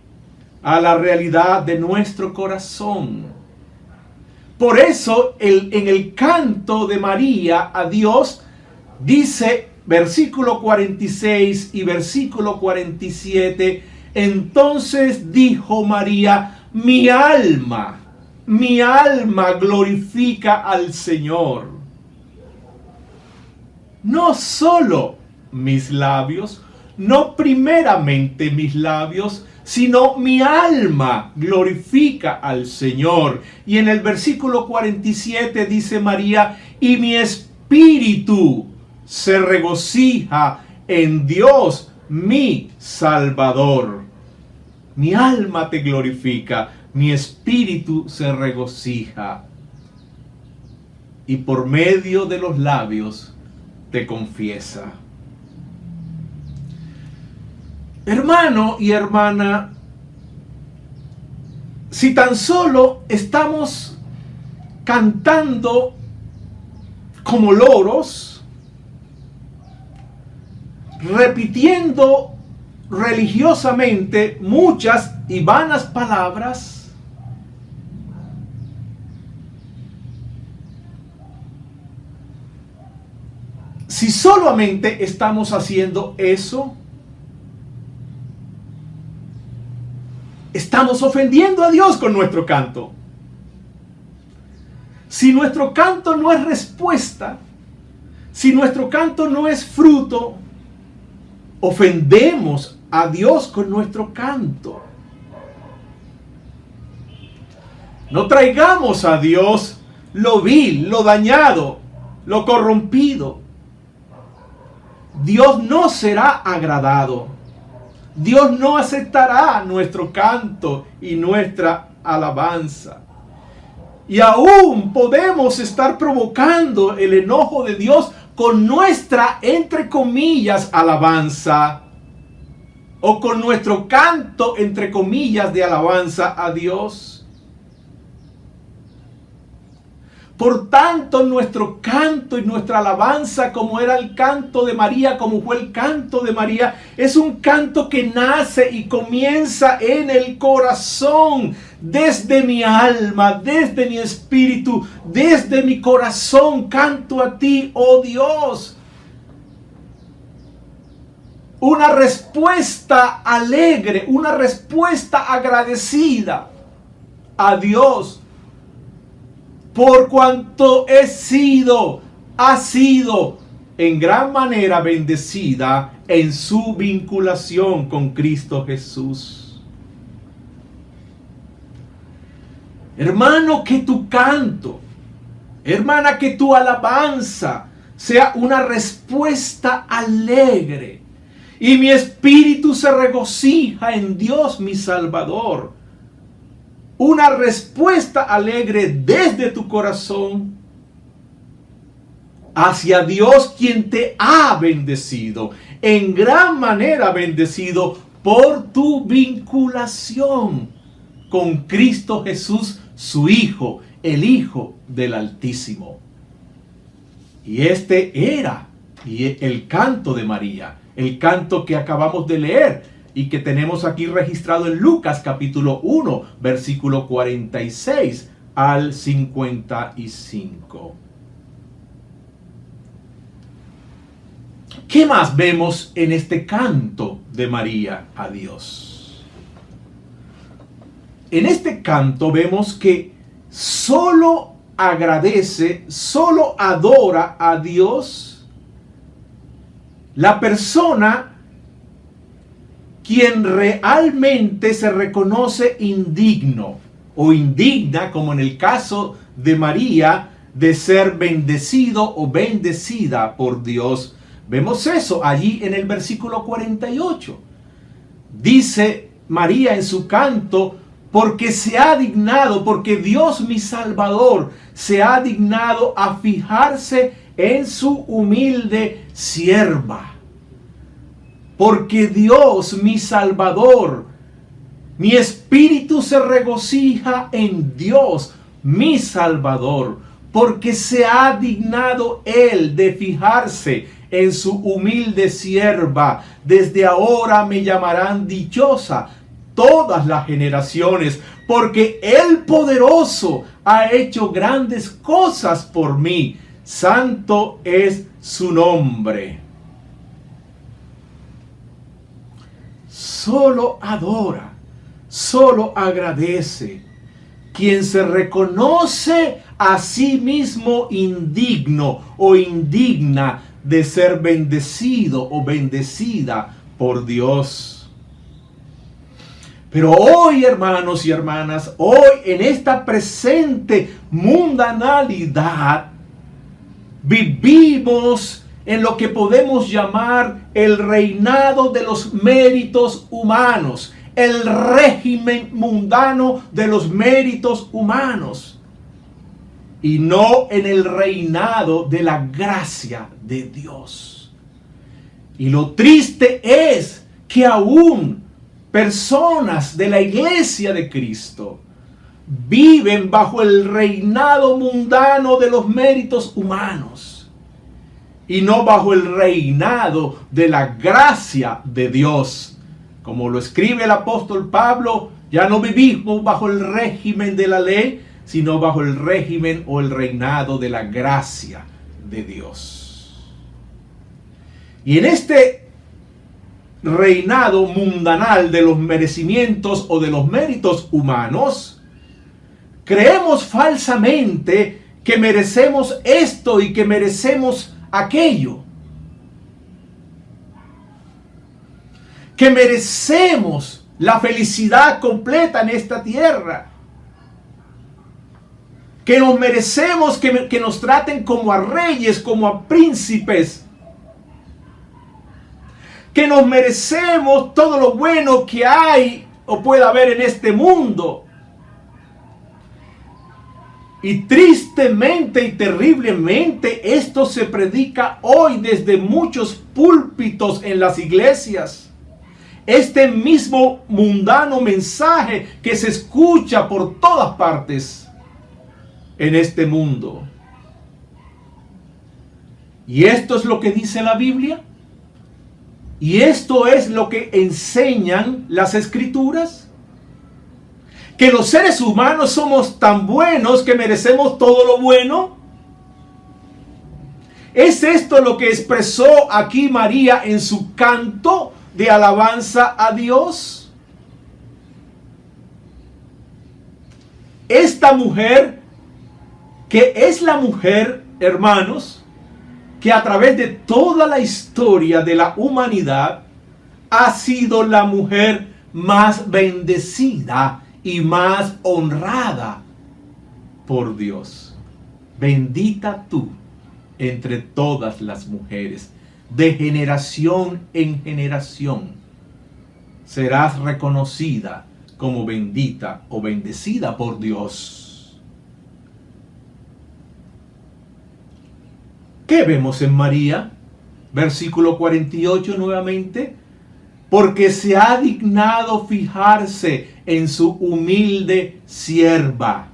a la realidad de nuestro corazón. Por eso en el canto de María a Dios dice versículo 46 y versículo 47, entonces dijo María, mi alma glorifica al Señor. No solo mis labios, no primeramente mis labios, sino mi alma glorifica al Señor. Y en el versículo 47 dice María, y mi espíritu se regocija en Dios, mi Salvador. Mi alma te glorifica, mi espíritu se regocija. Y por medio de los labios te confiesa. Hermano y hermana, si tan solo estamos cantando como loros, repitiendo religiosamente muchas y vanas palabras, si solamente estamos haciendo eso, estamos ofendiendo a Dios con nuestro canto. Si nuestro canto no es respuesta, si nuestro canto no es fruto, ofendemos a Dios con nuestro canto. No traigamos a Dios lo vil, lo dañado, lo corrompido. Dios no será agradado. Dios no aceptará nuestro canto y nuestra alabanza. Y aún podemos estar provocando el enojo de Dios con nuestra, entre comillas, alabanza, o con nuestro canto, entre comillas, de alabanza a Dios. Por tanto, nuestro canto y nuestra alabanza, como era el canto de María, como fue el canto de María, es un canto que nace y comienza en el corazón, desde mi alma, desde mi espíritu, desde mi corazón, canto a ti, oh Dios. Una respuesta alegre, una respuesta agradecida a Dios, por cuanto ha sido en gran manera bendecida en su vinculación con Cristo Jesús. Hermano, que tu canto, hermana, que tu alabanza sea una respuesta alegre. Y mi espíritu se regocija en Dios mi Salvador. Una respuesta alegre desde tu corazón hacia Dios, quien te ha bendecido, en gran manera bendecido por tu vinculación con Cristo Jesús, su Hijo, el Hijo del Altísimo. Y este era el canto de María, el canto que acabamos de leer y que tenemos aquí registrado en Lucas capítulo 1, versículo 46 al 55. ¿Qué más vemos en este canto de María a Dios? En este canto vemos que solo agradece, solo adora a Dios la persona quien realmente se reconoce indigno o indigna, como en el caso de María, de ser bendecido o bendecida por Dios. Vemos eso allí en el versículo 48. Dice María en su canto, porque se ha dignado, porque Dios mi Salvador se ha dignado a fijarse en su humilde sierva. Porque Dios, mi Salvador, mi espíritu se regocija en Dios, mi Salvador, porque se ha dignado Él de fijarse en su humilde sierva. Desde ahora me llamarán dichosa todas las generaciones, porque el poderoso ha hecho grandes cosas por mí. Santo es su nombre. Solo adora, solo agradece quien se reconoce a sí mismo indigno o indigna de ser bendecido o bendecida por Dios. Pero hoy, hermanos y hermanas, hoy en esta presente mundanalidad, vivimos en lo que podemos llamar el reinado de los méritos humanos, el régimen mundano de los méritos humanos, y no en el reinado de la gracia de Dios. Y lo triste es que aún personas de la iglesia de Cristo viven bajo el reinado mundano de los méritos humanos y no bajo el reinado de la gracia de Dios. Como lo escribe el apóstol Pablo, ya no vivimos bajo el régimen de la ley, sino bajo el régimen o el reinado de la gracia de Dios. Y en este reinado mundanal de los merecimientos o de los méritos humanos, creemos falsamente que merecemos esto y que merecemos aquello, que merecemos la felicidad completa en esta tierra, que nos merecemos que nos traten como a reyes, como a príncipes, que nos merecemos todo lo bueno que hay o pueda haber en este mundo. Y tristemente y terriblemente esto se predica hoy desde muchos púlpitos en las iglesias. Este mismo mundano mensaje que se escucha por todas partes en este mundo. Y esto es lo que dice la Biblia. Y esto es lo que enseñan las Escrituras. Que los seres humanos somos tan buenos que merecemos todo lo bueno. ¿Es esto lo que expresó aquí María en su canto de alabanza a Dios? Esta mujer, que es la mujer, hermanos, que a través de toda la historia de la humanidad ha sido la mujer más bendecida y más honrada por Dios. Bendita tú entre todas las mujeres, de generación en generación serás reconocida como bendita o bendecida por Dios. ¿Qué vemos en María? Versículo 48 nuevamente. Porque se ha dignado fijarse en su humilde sierva.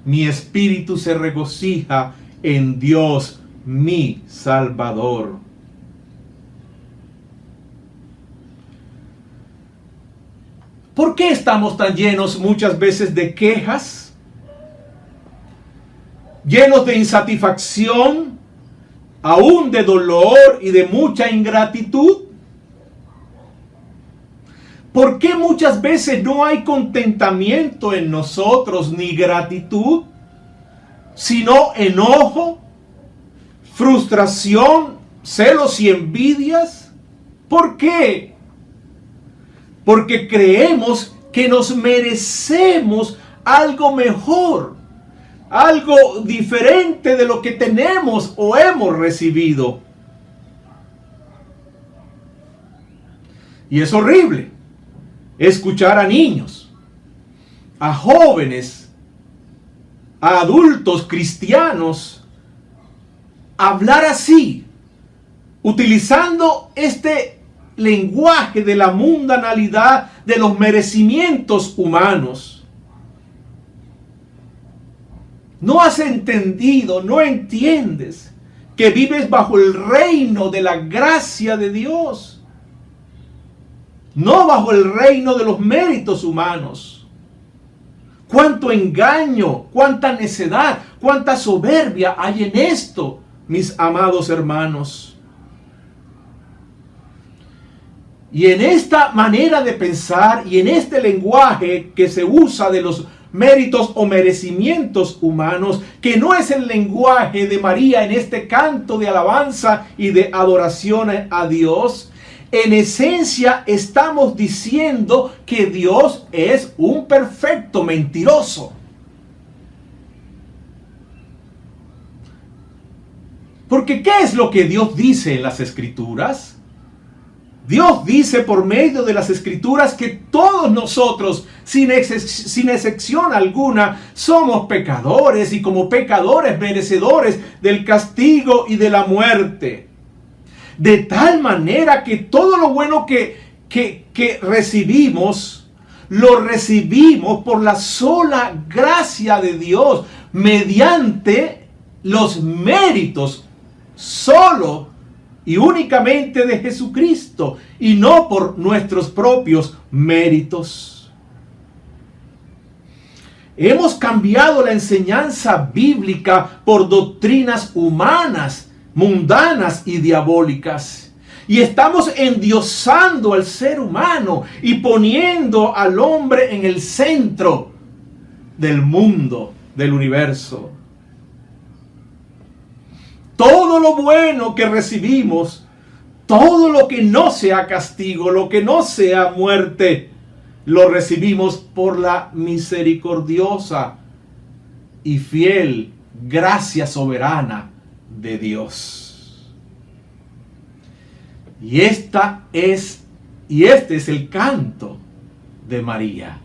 Mi espíritu se regocija en Dios, mi Salvador. ¿Por qué estamos tan llenos muchas veces de quejas? Llenos de insatisfacción, aún de dolor y de mucha ingratitud. ¿Por qué muchas veces no hay contentamiento en nosotros ni gratitud, sino enojo, frustración, celos y envidias? ¿Por qué? Porque creemos que nos merecemos algo mejor, algo diferente de lo que tenemos o hemos recibido. Y es horrible escuchar a niños, a jóvenes, a adultos cristianos hablar así, utilizando este lenguaje de la mundanalidad de los merecimientos humanos. No has entendido, no entiendes que vives bajo el reino de la gracia de Dios. No bajo el reino de los méritos humanos. Cuánto engaño, cuánta necedad, cuánta soberbia hay en esto, mis amados hermanos. Y en esta manera de pensar y en este lenguaje que se usa de los méritos o merecimientos humanos, que no es el lenguaje de María en este canto de alabanza y de adoración a Dios, en esencia estamos diciendo que Dios es un perfecto mentiroso. Porque ¿qué es lo que Dios dice en las Escrituras? Dios dice por medio de las Escrituras que todos nosotros, sin excepción alguna, somos pecadores y como pecadores merecedores del castigo y de la muerte. De tal manera que todo lo bueno que recibimos, lo recibimos por la sola gracia de Dios, mediante los méritos solo y únicamente de Jesucristo, y no por nuestros propios méritos. Hemos cambiado la enseñanza bíblica por doctrinas humanas, mundanas y diabólicas. Y estamos endiosando al ser humano y poniendo al hombre en el centro del mundo, del universo. Todo lo bueno que recibimos, todo lo que no sea castigo, lo que no sea muerte, lo recibimos por la misericordiosa y fiel gracia soberana de Dios. Y este es el canto de María.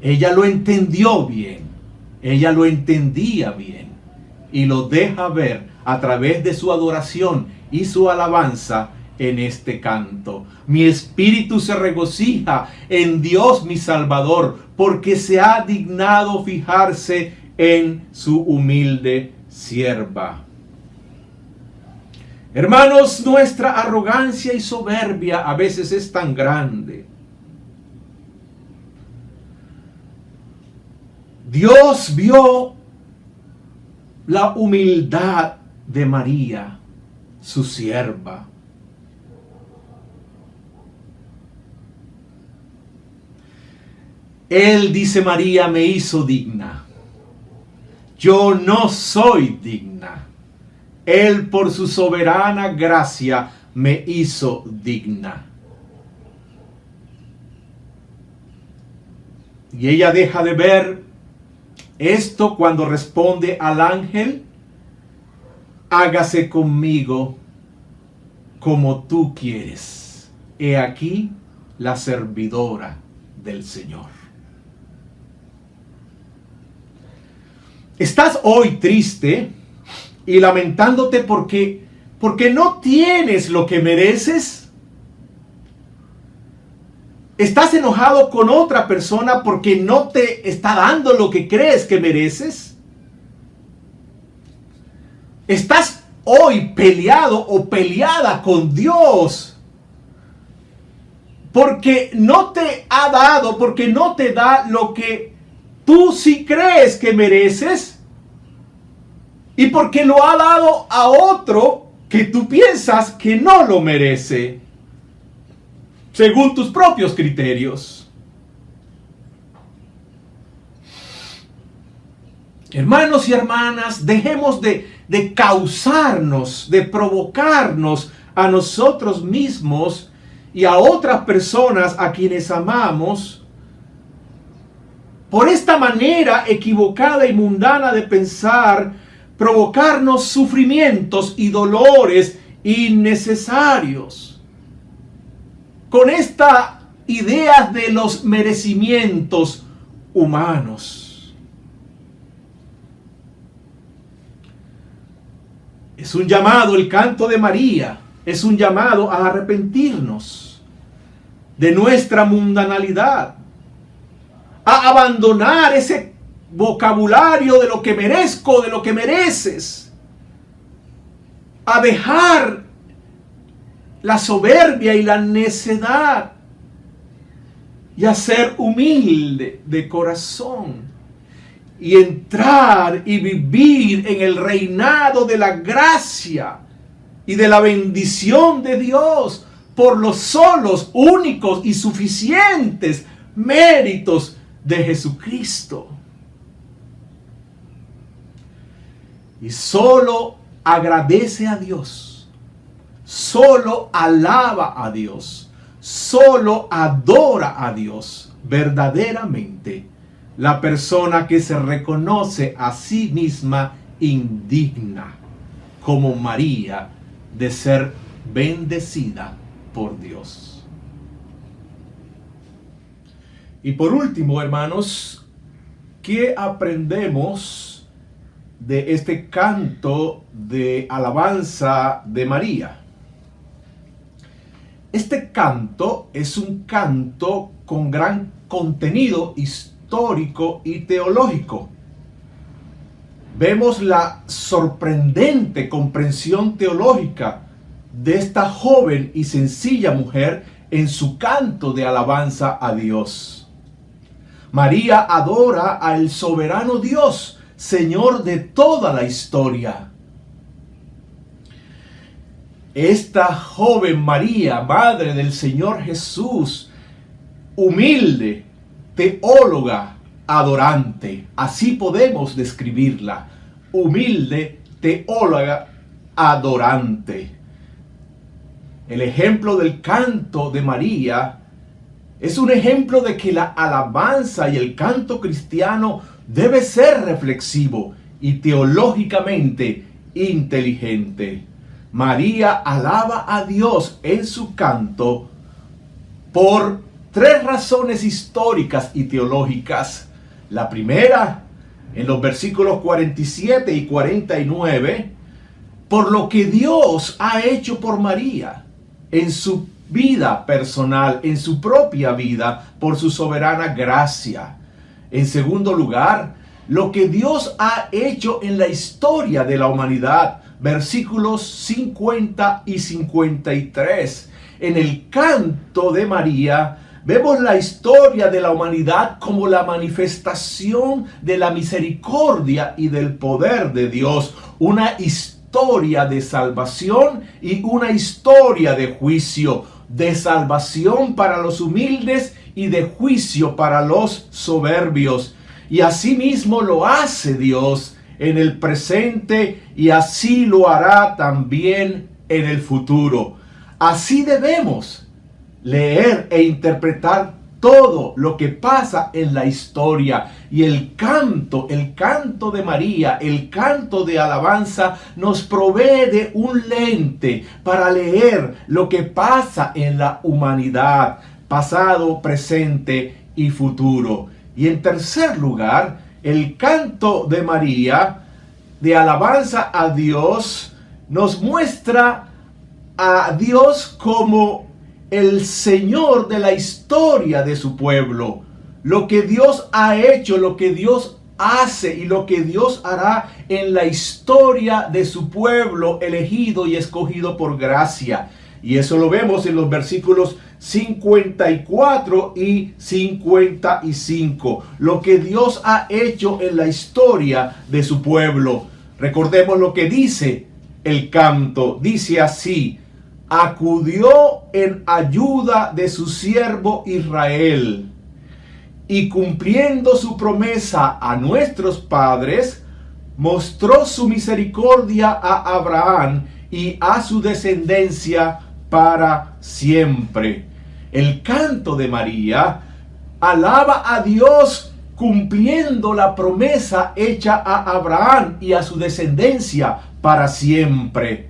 Ella lo entendió bien. Ella lo entendía bien y lo deja ver a través de su adoración y su alabanza en este canto. Mi espíritu se regocija en Dios mi Salvador, porque se ha dignado fijarse en su humilde sierva. Hermanos, nuestra arrogancia y soberbia a veces es tan grande. Dios vio la humildad de María, su sierva. Él, dice María, me hizo digna. Yo no soy digna. Él, por su soberana gracia, me hizo digna. Y ella deja de ver esto cuando responde al ángel: hágase conmigo como tú quieres. He aquí la servidora del Señor. ¿Estás hoy triste y lamentándote porque no tienes lo que mereces? ¿Estás enojado con otra persona porque no te está dando lo que crees que mereces? ¿Estás hoy peleado o peleada con Dios porque no te ha dado, porque no te da lo que tú sí crees que mereces, y porque lo ha dado a otro que tú piensas que no lo merece, según tus propios criterios? Hermanos y hermanas, dejemos de causarnos, de provocarnos a nosotros mismos y a otras personas a quienes amamos, por esta manera equivocada y mundana de pensar, provocarnos sufrimientos y dolores innecesarios. Con esta idea de los merecimientos humanos. Es un llamado, el canto de María, es un llamado a arrepentirnos de nuestra mundanalidad, a abandonar ese vocabulario de lo que merezco, de lo que mereces, a dejar la soberbia y la necedad y a ser humilde de corazón y entrar y vivir en el reinado de la gracia y de la bendición de Dios por los solos, únicos y suficientes méritos de Jesucristo. Y solo agradece a Dios, solo alaba a Dios, solo adora a Dios verdaderamente la persona que se reconoce a sí misma indigna, como María, de ser bendecida por Dios. Y por último, hermanos, ¿qué aprendemos de este canto de alabanza de María? Este canto es un canto con gran contenido histórico y teológico. Vemos la sorprendente comprensión teológica de esta joven y sencilla mujer en su canto de alabanza a Dios. María adora al soberano Dios, Señor de toda la historia. Esta joven María, madre del Señor Jesús, humilde, teóloga, adorante, así podemos describirla, humilde, teóloga, adorante. El ejemplo del canto de María es un ejemplo de que la alabanza y el canto cristiano debe ser reflexivo y teológicamente inteligente. María alaba a Dios en su canto por tres razones históricas y teológicas. La primera, en los versículos 47 y 49, por lo que Dios ha hecho por María en su vida personal, en su propia vida, por su soberana gracia. En segundo lugar, lo que Dios ha hecho en la historia de la humanidad, versículos 50 y 53. En el canto de María, vemos la historia de la humanidad como la manifestación de la misericordia y del poder de Dios. Una historia de salvación y una historia de juicio. De salvación para los humildes y de juicio para los soberbios. Y asimismo lo hace Dios en el presente y así lo hará también en el futuro. Así debemos leer e interpretar todo lo que pasa en la historia. Y el canto de María, el canto de alabanza nos provee de un lente para leer lo que pasa en la humanidad, pasado, presente y futuro. Y en tercer lugar, el canto de María, de alabanza a Dios, nos muestra a Dios como el Señor de la historia de su pueblo. Lo que Dios ha hecho, lo que Dios hace y lo que Dios hará en la historia de su pueblo elegido y escogido por gracia. Y eso lo vemos en los versículos 54 y 55. Lo que Dios ha hecho en la historia de su pueblo. Recordemos lo que dice el canto. Dice así: acudió en ayuda de su siervo Israel, y cumpliendo su promesa a nuestros padres, mostró su misericordia a Abraham y a su descendencia para siempre. El canto de María alaba a Dios cumpliendo la promesa hecha a Abraham y a su descendencia para siempre.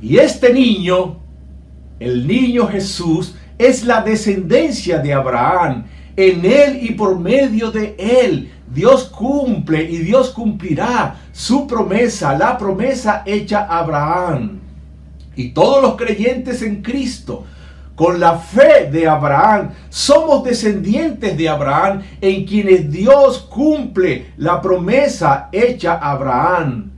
Y este niño, el niño Jesús, es la descendencia de Abraham. En él y por medio de él, Dios cumple y Dios cumplirá su promesa, la promesa hecha a Abraham. Y todos los creyentes en Cristo, con la fe de Abraham, somos descendientes de Abraham, en quienes Dios cumple la promesa hecha a Abraham.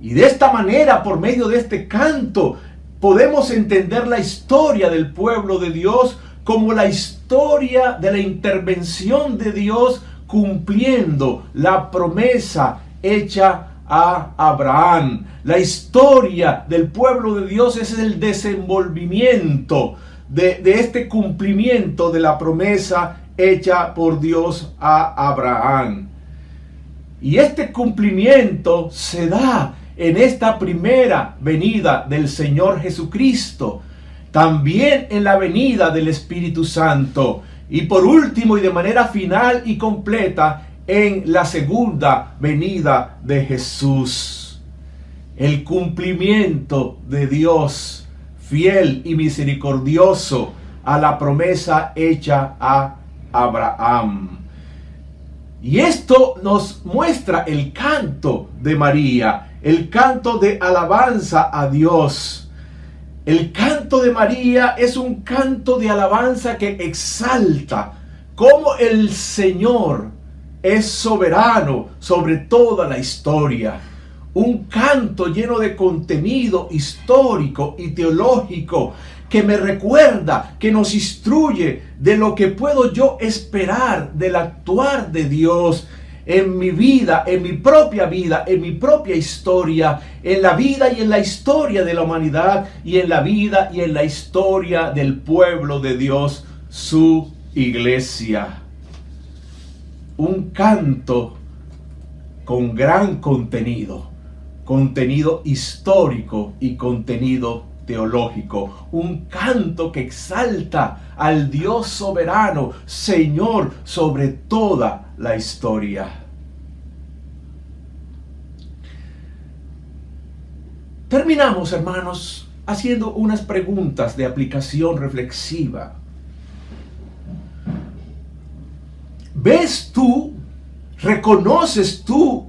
Y de esta manera, por medio de este canto, podemos entender la historia del pueblo de Dios como la historia de la intervención de Dios cumpliendo la promesa hecha a Abraham. La historia del pueblo de Dios es el desenvolvimiento de este cumplimiento de la promesa hecha por Dios a Abraham. Y este cumplimiento se da en esta primera venida del Señor Jesucristo, también en la venida del Espíritu Santo, y por último y de manera final y completa en la segunda venida de Jesús. El cumplimiento de Dios fiel y misericordioso a la promesa hecha a Abraham. Y esto nos muestra el canto de María, el canto de alabanza a Dios. El canto de María es un canto de alabanza que exalta cómo el Señor es soberano sobre toda la historia. Un canto lleno de contenido histórico y teológico que me recuerda, que nos instruye de lo que puedo yo esperar del actuar de Dios en mi vida, en mi propia historia, en la vida y en la historia de la humanidad, y en la vida y en la historia del pueblo de Dios, su iglesia. Un canto con gran contenido histórico y contenido teológico. Un canto que exalta al Dios soberano, Señor sobre toda la historia. Terminamos, hermanos, haciendo unas preguntas de aplicación reflexiva. ¿Ves tú ¿Reconoces tú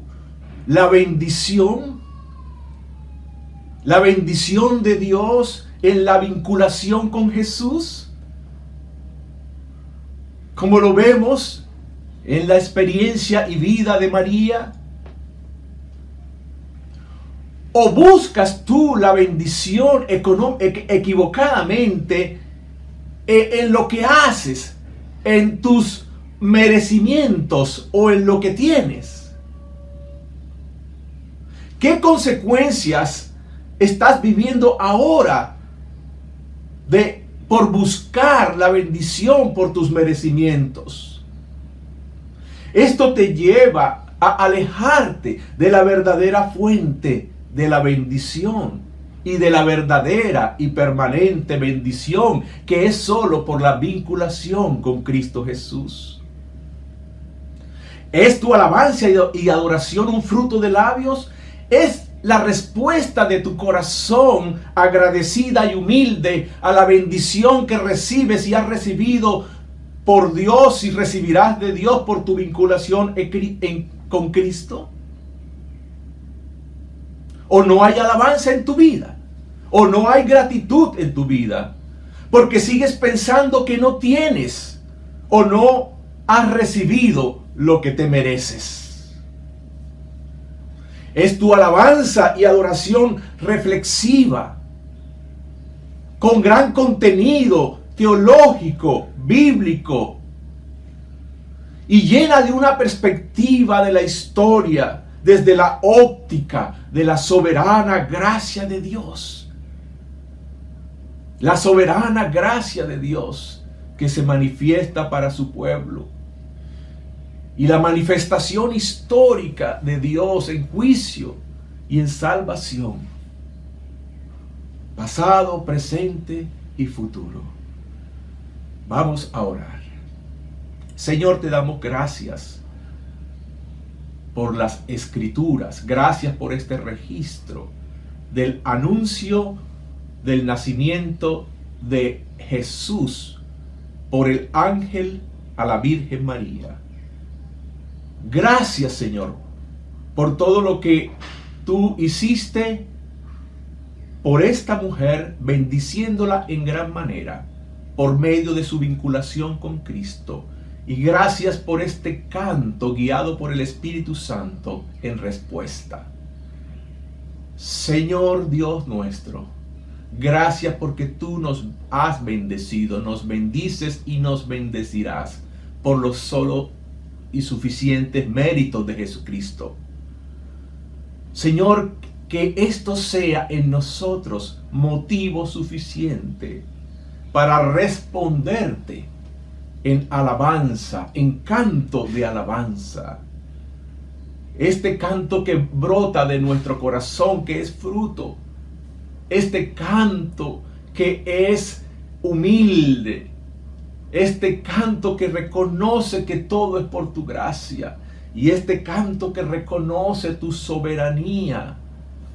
la bendición? La bendición de Dios en la vinculación con Jesús, como lo vemos en la experiencia y vida de María. ¿O buscas tú la bendición equivocadamente en lo que haces, en tus merecimientos o en lo que tienes? ¿Qué consecuencias estás viviendo ahora por buscar la bendición por tus merecimientos? Esto te lleva a alejarte de la verdadera fuente de la bendición y de la verdadera y permanente bendición, que es solo por la vinculación con Cristo Jesús. ¿Es tu alabanza y adoración un fruto de labios? ¿Es la respuesta de tu corazón agradecida y humilde a la bendición que recibes y has recibido por Dios y recibirás de Dios por tu vinculación con Cristo? ¿O no hay alabanza en tu vida? ¿O no hay gratitud en tu vida? Porque sigues pensando que no tienes o no has recibido lo que te mereces. Es tu alabanza y adoración reflexiva, con gran contenido teológico, bíblico, y llena de una perspectiva de la historia desde la óptica de la soberana gracia de Dios. La soberana gracia de Dios que se manifiesta para su pueblo. Y la manifestación histórica de Dios en juicio y en salvación. Pasado, presente y futuro. Vamos a orar. Señor, te damos gracias por las Escrituras. Gracias por este registro del anuncio del nacimiento de Jesús por el ángel a la Virgen María. Gracias, Señor, por todo lo que tú hiciste por esta mujer, bendiciéndola en gran manera por medio de su vinculación con Cristo. Y gracias por este canto guiado por el Espíritu Santo en respuesta. Señor Dios nuestro, gracias porque tú nos has bendecido, nos bendices y nos bendecirás por los solo y suficientes méritos de Jesucristo. Señor, que esto sea en nosotros motivo suficiente para responderte en alabanza, en canto de alabanza. Este canto que brota de nuestro corazón, que es fruto. Este canto que es humilde. Este canto que reconoce que todo es por tu gracia. Y este canto que reconoce tu soberanía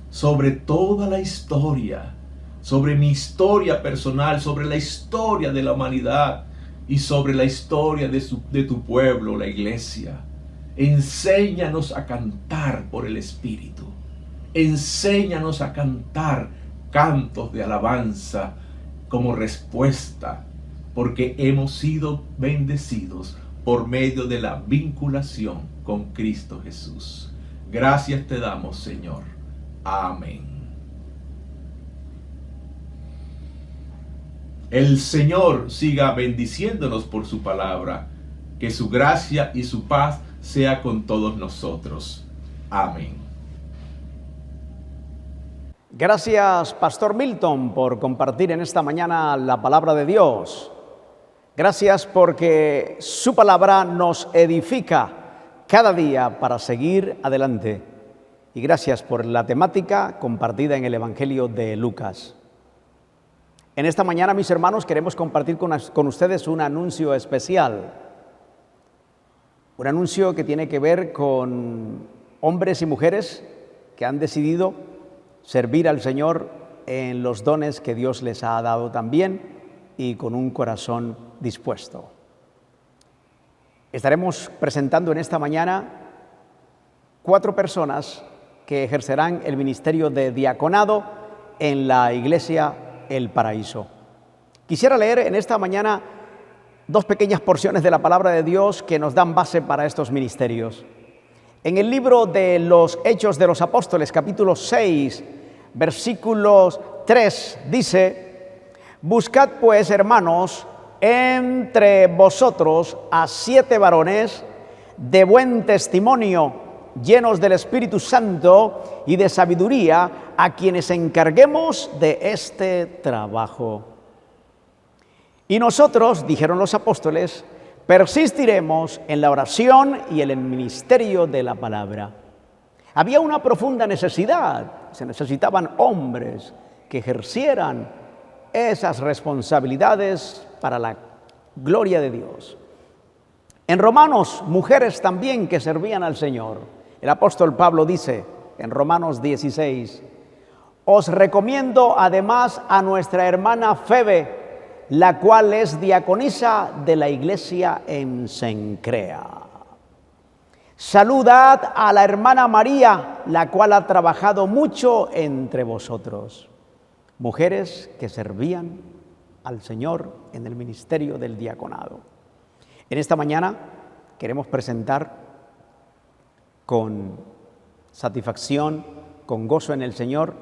sobre toda la historia. Sobre mi historia personal, sobre la historia de la humanidad. Y sobre la historia de tu pueblo, la iglesia. Enséñanos a cantar por el Espíritu. Enséñanos a cantar cantos de alabanza como respuesta, porque hemos sido bendecidos por medio de la vinculación con Cristo Jesús. Gracias te damos, Señor. Amén. El Señor siga bendiciéndonos por su palabra. Que su gracia y su paz sea con todos nosotros. Amén. Gracias, Pastor Milton, por compartir en esta mañana la palabra de Dios. Gracias porque su palabra nos edifica cada día para seguir adelante. Y gracias por la temática compartida en el Evangelio de Lucas. En esta mañana, mis hermanos, queremos compartir con ustedes un anuncio especial. Un anuncio que tiene que ver con hombres y mujeres que han decidido servir al Señor en los dones que Dios les ha dado también y con un corazón dispuesto. Estaremos presentando en esta mañana 4 personas que ejercerán el ministerio de diaconado en la iglesia El Paraíso. Quisiera leer en esta mañana 2 pequeñas porciones de la palabra de Dios que nos dan base para estos ministerios. En el libro de los Hechos de los Apóstoles, capítulo 6, versículos 3, dice: buscad pues, hermanos, entre vosotros a 7 varones de buen testimonio, llenos del Espíritu Santo y de sabiduría, a quienes encarguemos de este trabajo. Y nosotros, dijeron los apóstoles, persistiremos en la oración y en el ministerio de la palabra. Había una profunda necesidad, se necesitaban hombres que ejercieran esas responsabilidades para la gloria de Dios. En Romanos, mujeres también que servían al Señor. El apóstol Pablo dice en Romanos 16: os recomiendo además a nuestra hermana Febe, la cual es diaconisa de la iglesia en Cencrea. Saludad a la hermana María, la cual ha trabajado mucho entre vosotros. Mujeres que servían al Señor en el ministerio del diaconado. En esta mañana queremos presentar con satisfacción, con gozo en el Señor,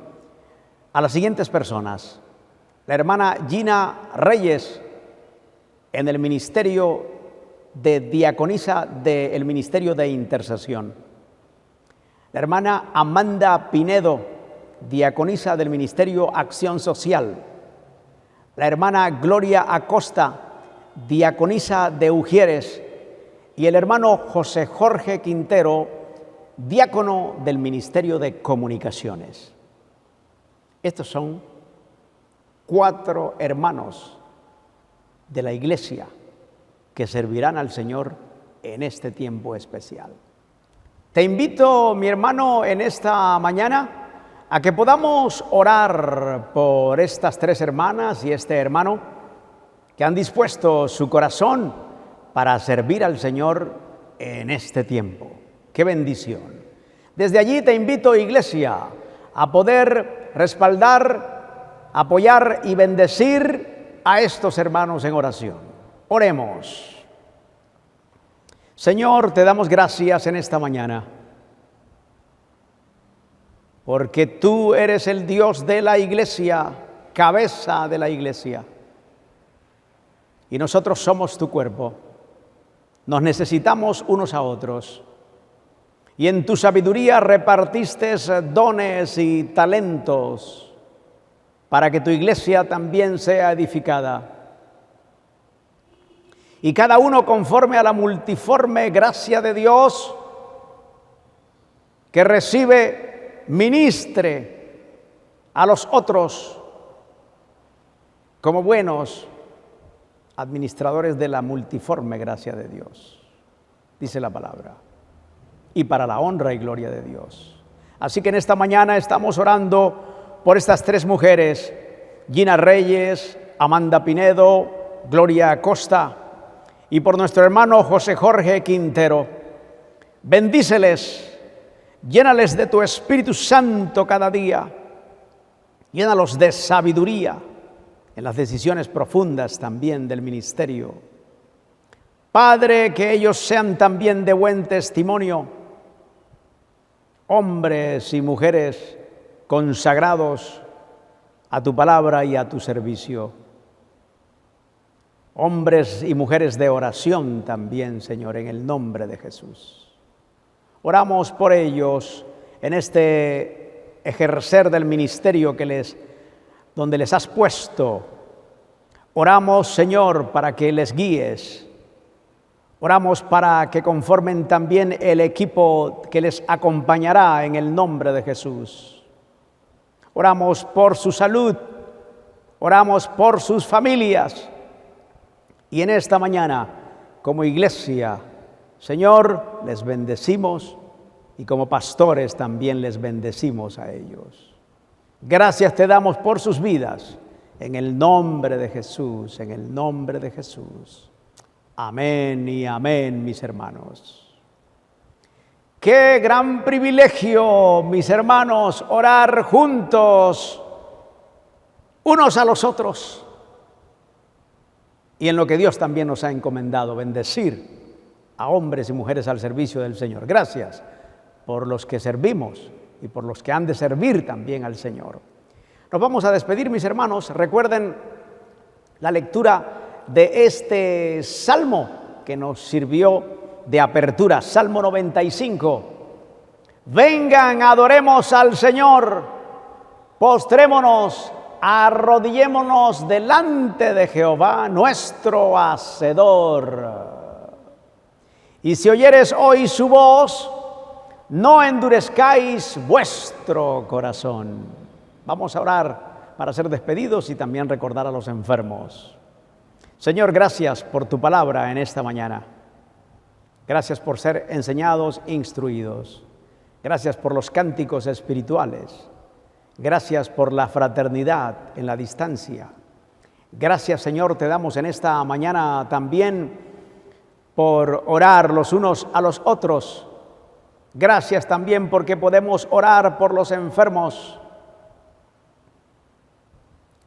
a las siguientes personas. La hermana Gina Reyes en el ministerio de diaconisa del ministerio de intercesión. La hermana Amanda Pinedo, diaconisa del ministerio Acción Social. La hermana Gloria Acosta, diaconisa de Ujieres. Y el hermano José Jorge Quintero, diácono del ministerio de Comunicaciones. Estos son 4 hermanos de la iglesia que servirán al Señor en este tiempo especial. Te invito, mi hermano, en esta mañana a que podamos orar por estas 3 hermanas y este hermano que han dispuesto su corazón para servir al Señor en este tiempo. ¡Qué bendición! Desde allí te invito, iglesia, a poder respaldar, apoyar y bendecir a estos hermanos en oración. Oremos. Señor, te damos gracias en esta mañana, porque tú eres el Dios de la iglesia, cabeza de la iglesia, y nosotros somos tu cuerpo. Nos necesitamos unos a otros, y en tu sabiduría repartiste dones y talentos para que tu iglesia también sea edificada. Y cada uno conforme a la multiforme gracia de Dios que recibe, ministre a los otros como buenos administradores de la multiforme gracia de Dios, dice la palabra, y para la honra y gloria de Dios. Así que en esta mañana estamos orando por estas 3 mujeres, Gina Reyes, Amanda Pinedo, Gloria Acosta, y por nuestro hermano José Jorge Quintero. Bendíceles, llénales de tu Espíritu Santo cada día, llénalos de sabiduría en las decisiones profundas también del ministerio. Padre, que ellos sean también de buen testimonio, hombres y mujeres consagrados a tu palabra y a tu servicio. Hombres y mujeres de oración también, Señor, en el nombre de Jesús. Oramos por ellos en este ejercer del ministerio donde les has puesto. Oramos, Señor, para que les guíes. Oramos para que conformen también el equipo que les acompañará en el nombre de Jesús. Oramos por su salud, oramos por sus familias. Y en esta mañana, como iglesia, Señor, les bendecimos y como pastores también les bendecimos a ellos. Gracias te damos por sus vidas, en el nombre de Jesús, en el nombre de Jesús. Amén y amén, mis hermanos. Qué gran privilegio, mis hermanos, orar juntos, unos a los otros. Y en lo que Dios también nos ha encomendado, bendecir a hombres y mujeres al servicio del Señor. Gracias por los que servimos y por los que han de servir también al Señor. Nos vamos a despedir, mis hermanos. Recuerden la lectura de este salmo que nos sirvió de apertura, Salmo 95. Vengan, adoremos al Señor, postrémonos, arrodillémonos delante de Jehová, nuestro Hacedor. Y si oyeres hoy su voz, no endurezcáis vuestro corazón. Vamos a orar para ser despedidos y también recordar a los enfermos. Señor, gracias por tu palabra en esta mañana. Gracias por ser enseñados, instruidos. Gracias por los cánticos espirituales. Gracias por la fraternidad en la distancia. Gracias, Señor, te damos en esta mañana también por orar los unos a los otros. Gracias también porque podemos orar por los enfermos.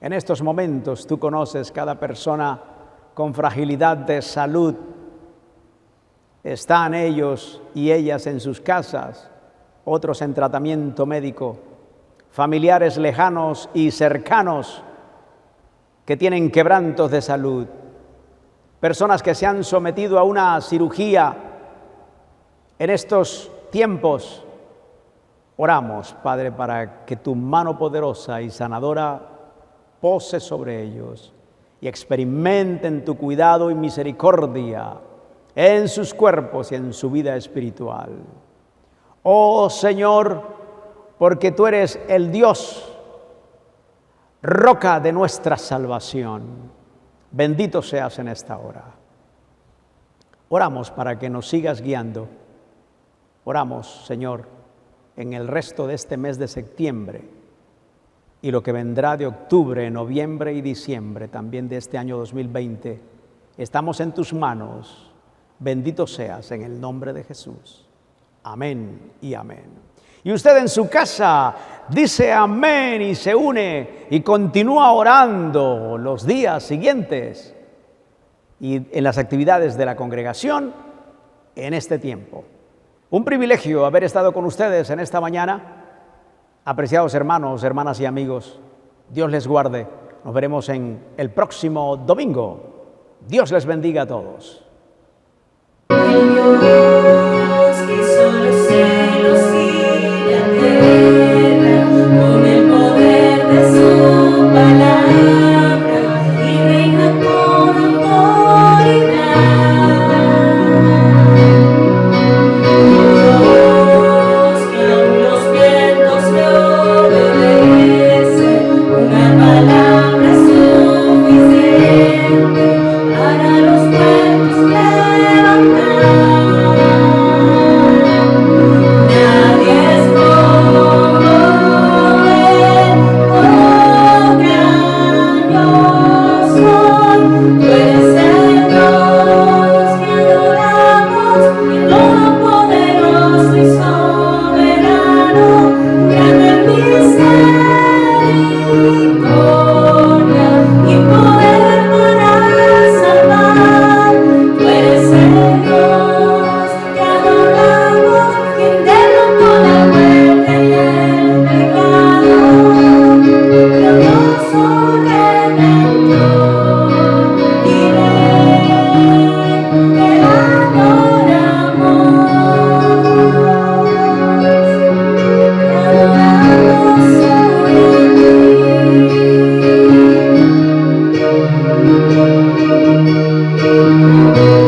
En estos momentos tú conoces cada persona con fragilidad de salud. Están ellos y ellas en sus casas, otros en tratamiento médico, familiares lejanos y cercanos que tienen quebrantos de salud, personas que se han sometido a una cirugía en estos tiempos. Oramos, Padre, para que tu mano poderosa y sanadora pose sobre ellos y experimenten tu cuidado y misericordia en sus cuerpos y en su vida espiritual. Oh Señor, porque tú eres el Dios, roca de nuestra salvación. Bendito seas en esta hora. Oramos para que nos sigas guiando. Oramos, Señor, en el resto de este mes de septiembre y lo que vendrá de octubre, noviembre y diciembre también de este año 2020. Estamos en tus manos. Bendito seas en el nombre de Jesús. Amén y amén. Y usted en su casa dice amén y se une y continúa orando los días siguientes y en las actividades de la congregación en este tiempo. Un privilegio haber estado con ustedes en esta mañana. Apreciados hermanos, hermanas y amigos, Dios les guarde. Nos veremos en el próximo domingo. Dios les bendiga a todos. Dios que hizo los cielos y la tierra con el poder de su palabra y reina con autoridad. Dios que aún los vientos le obedecen, una palabra suficiente para los muertos levantar. Thank you.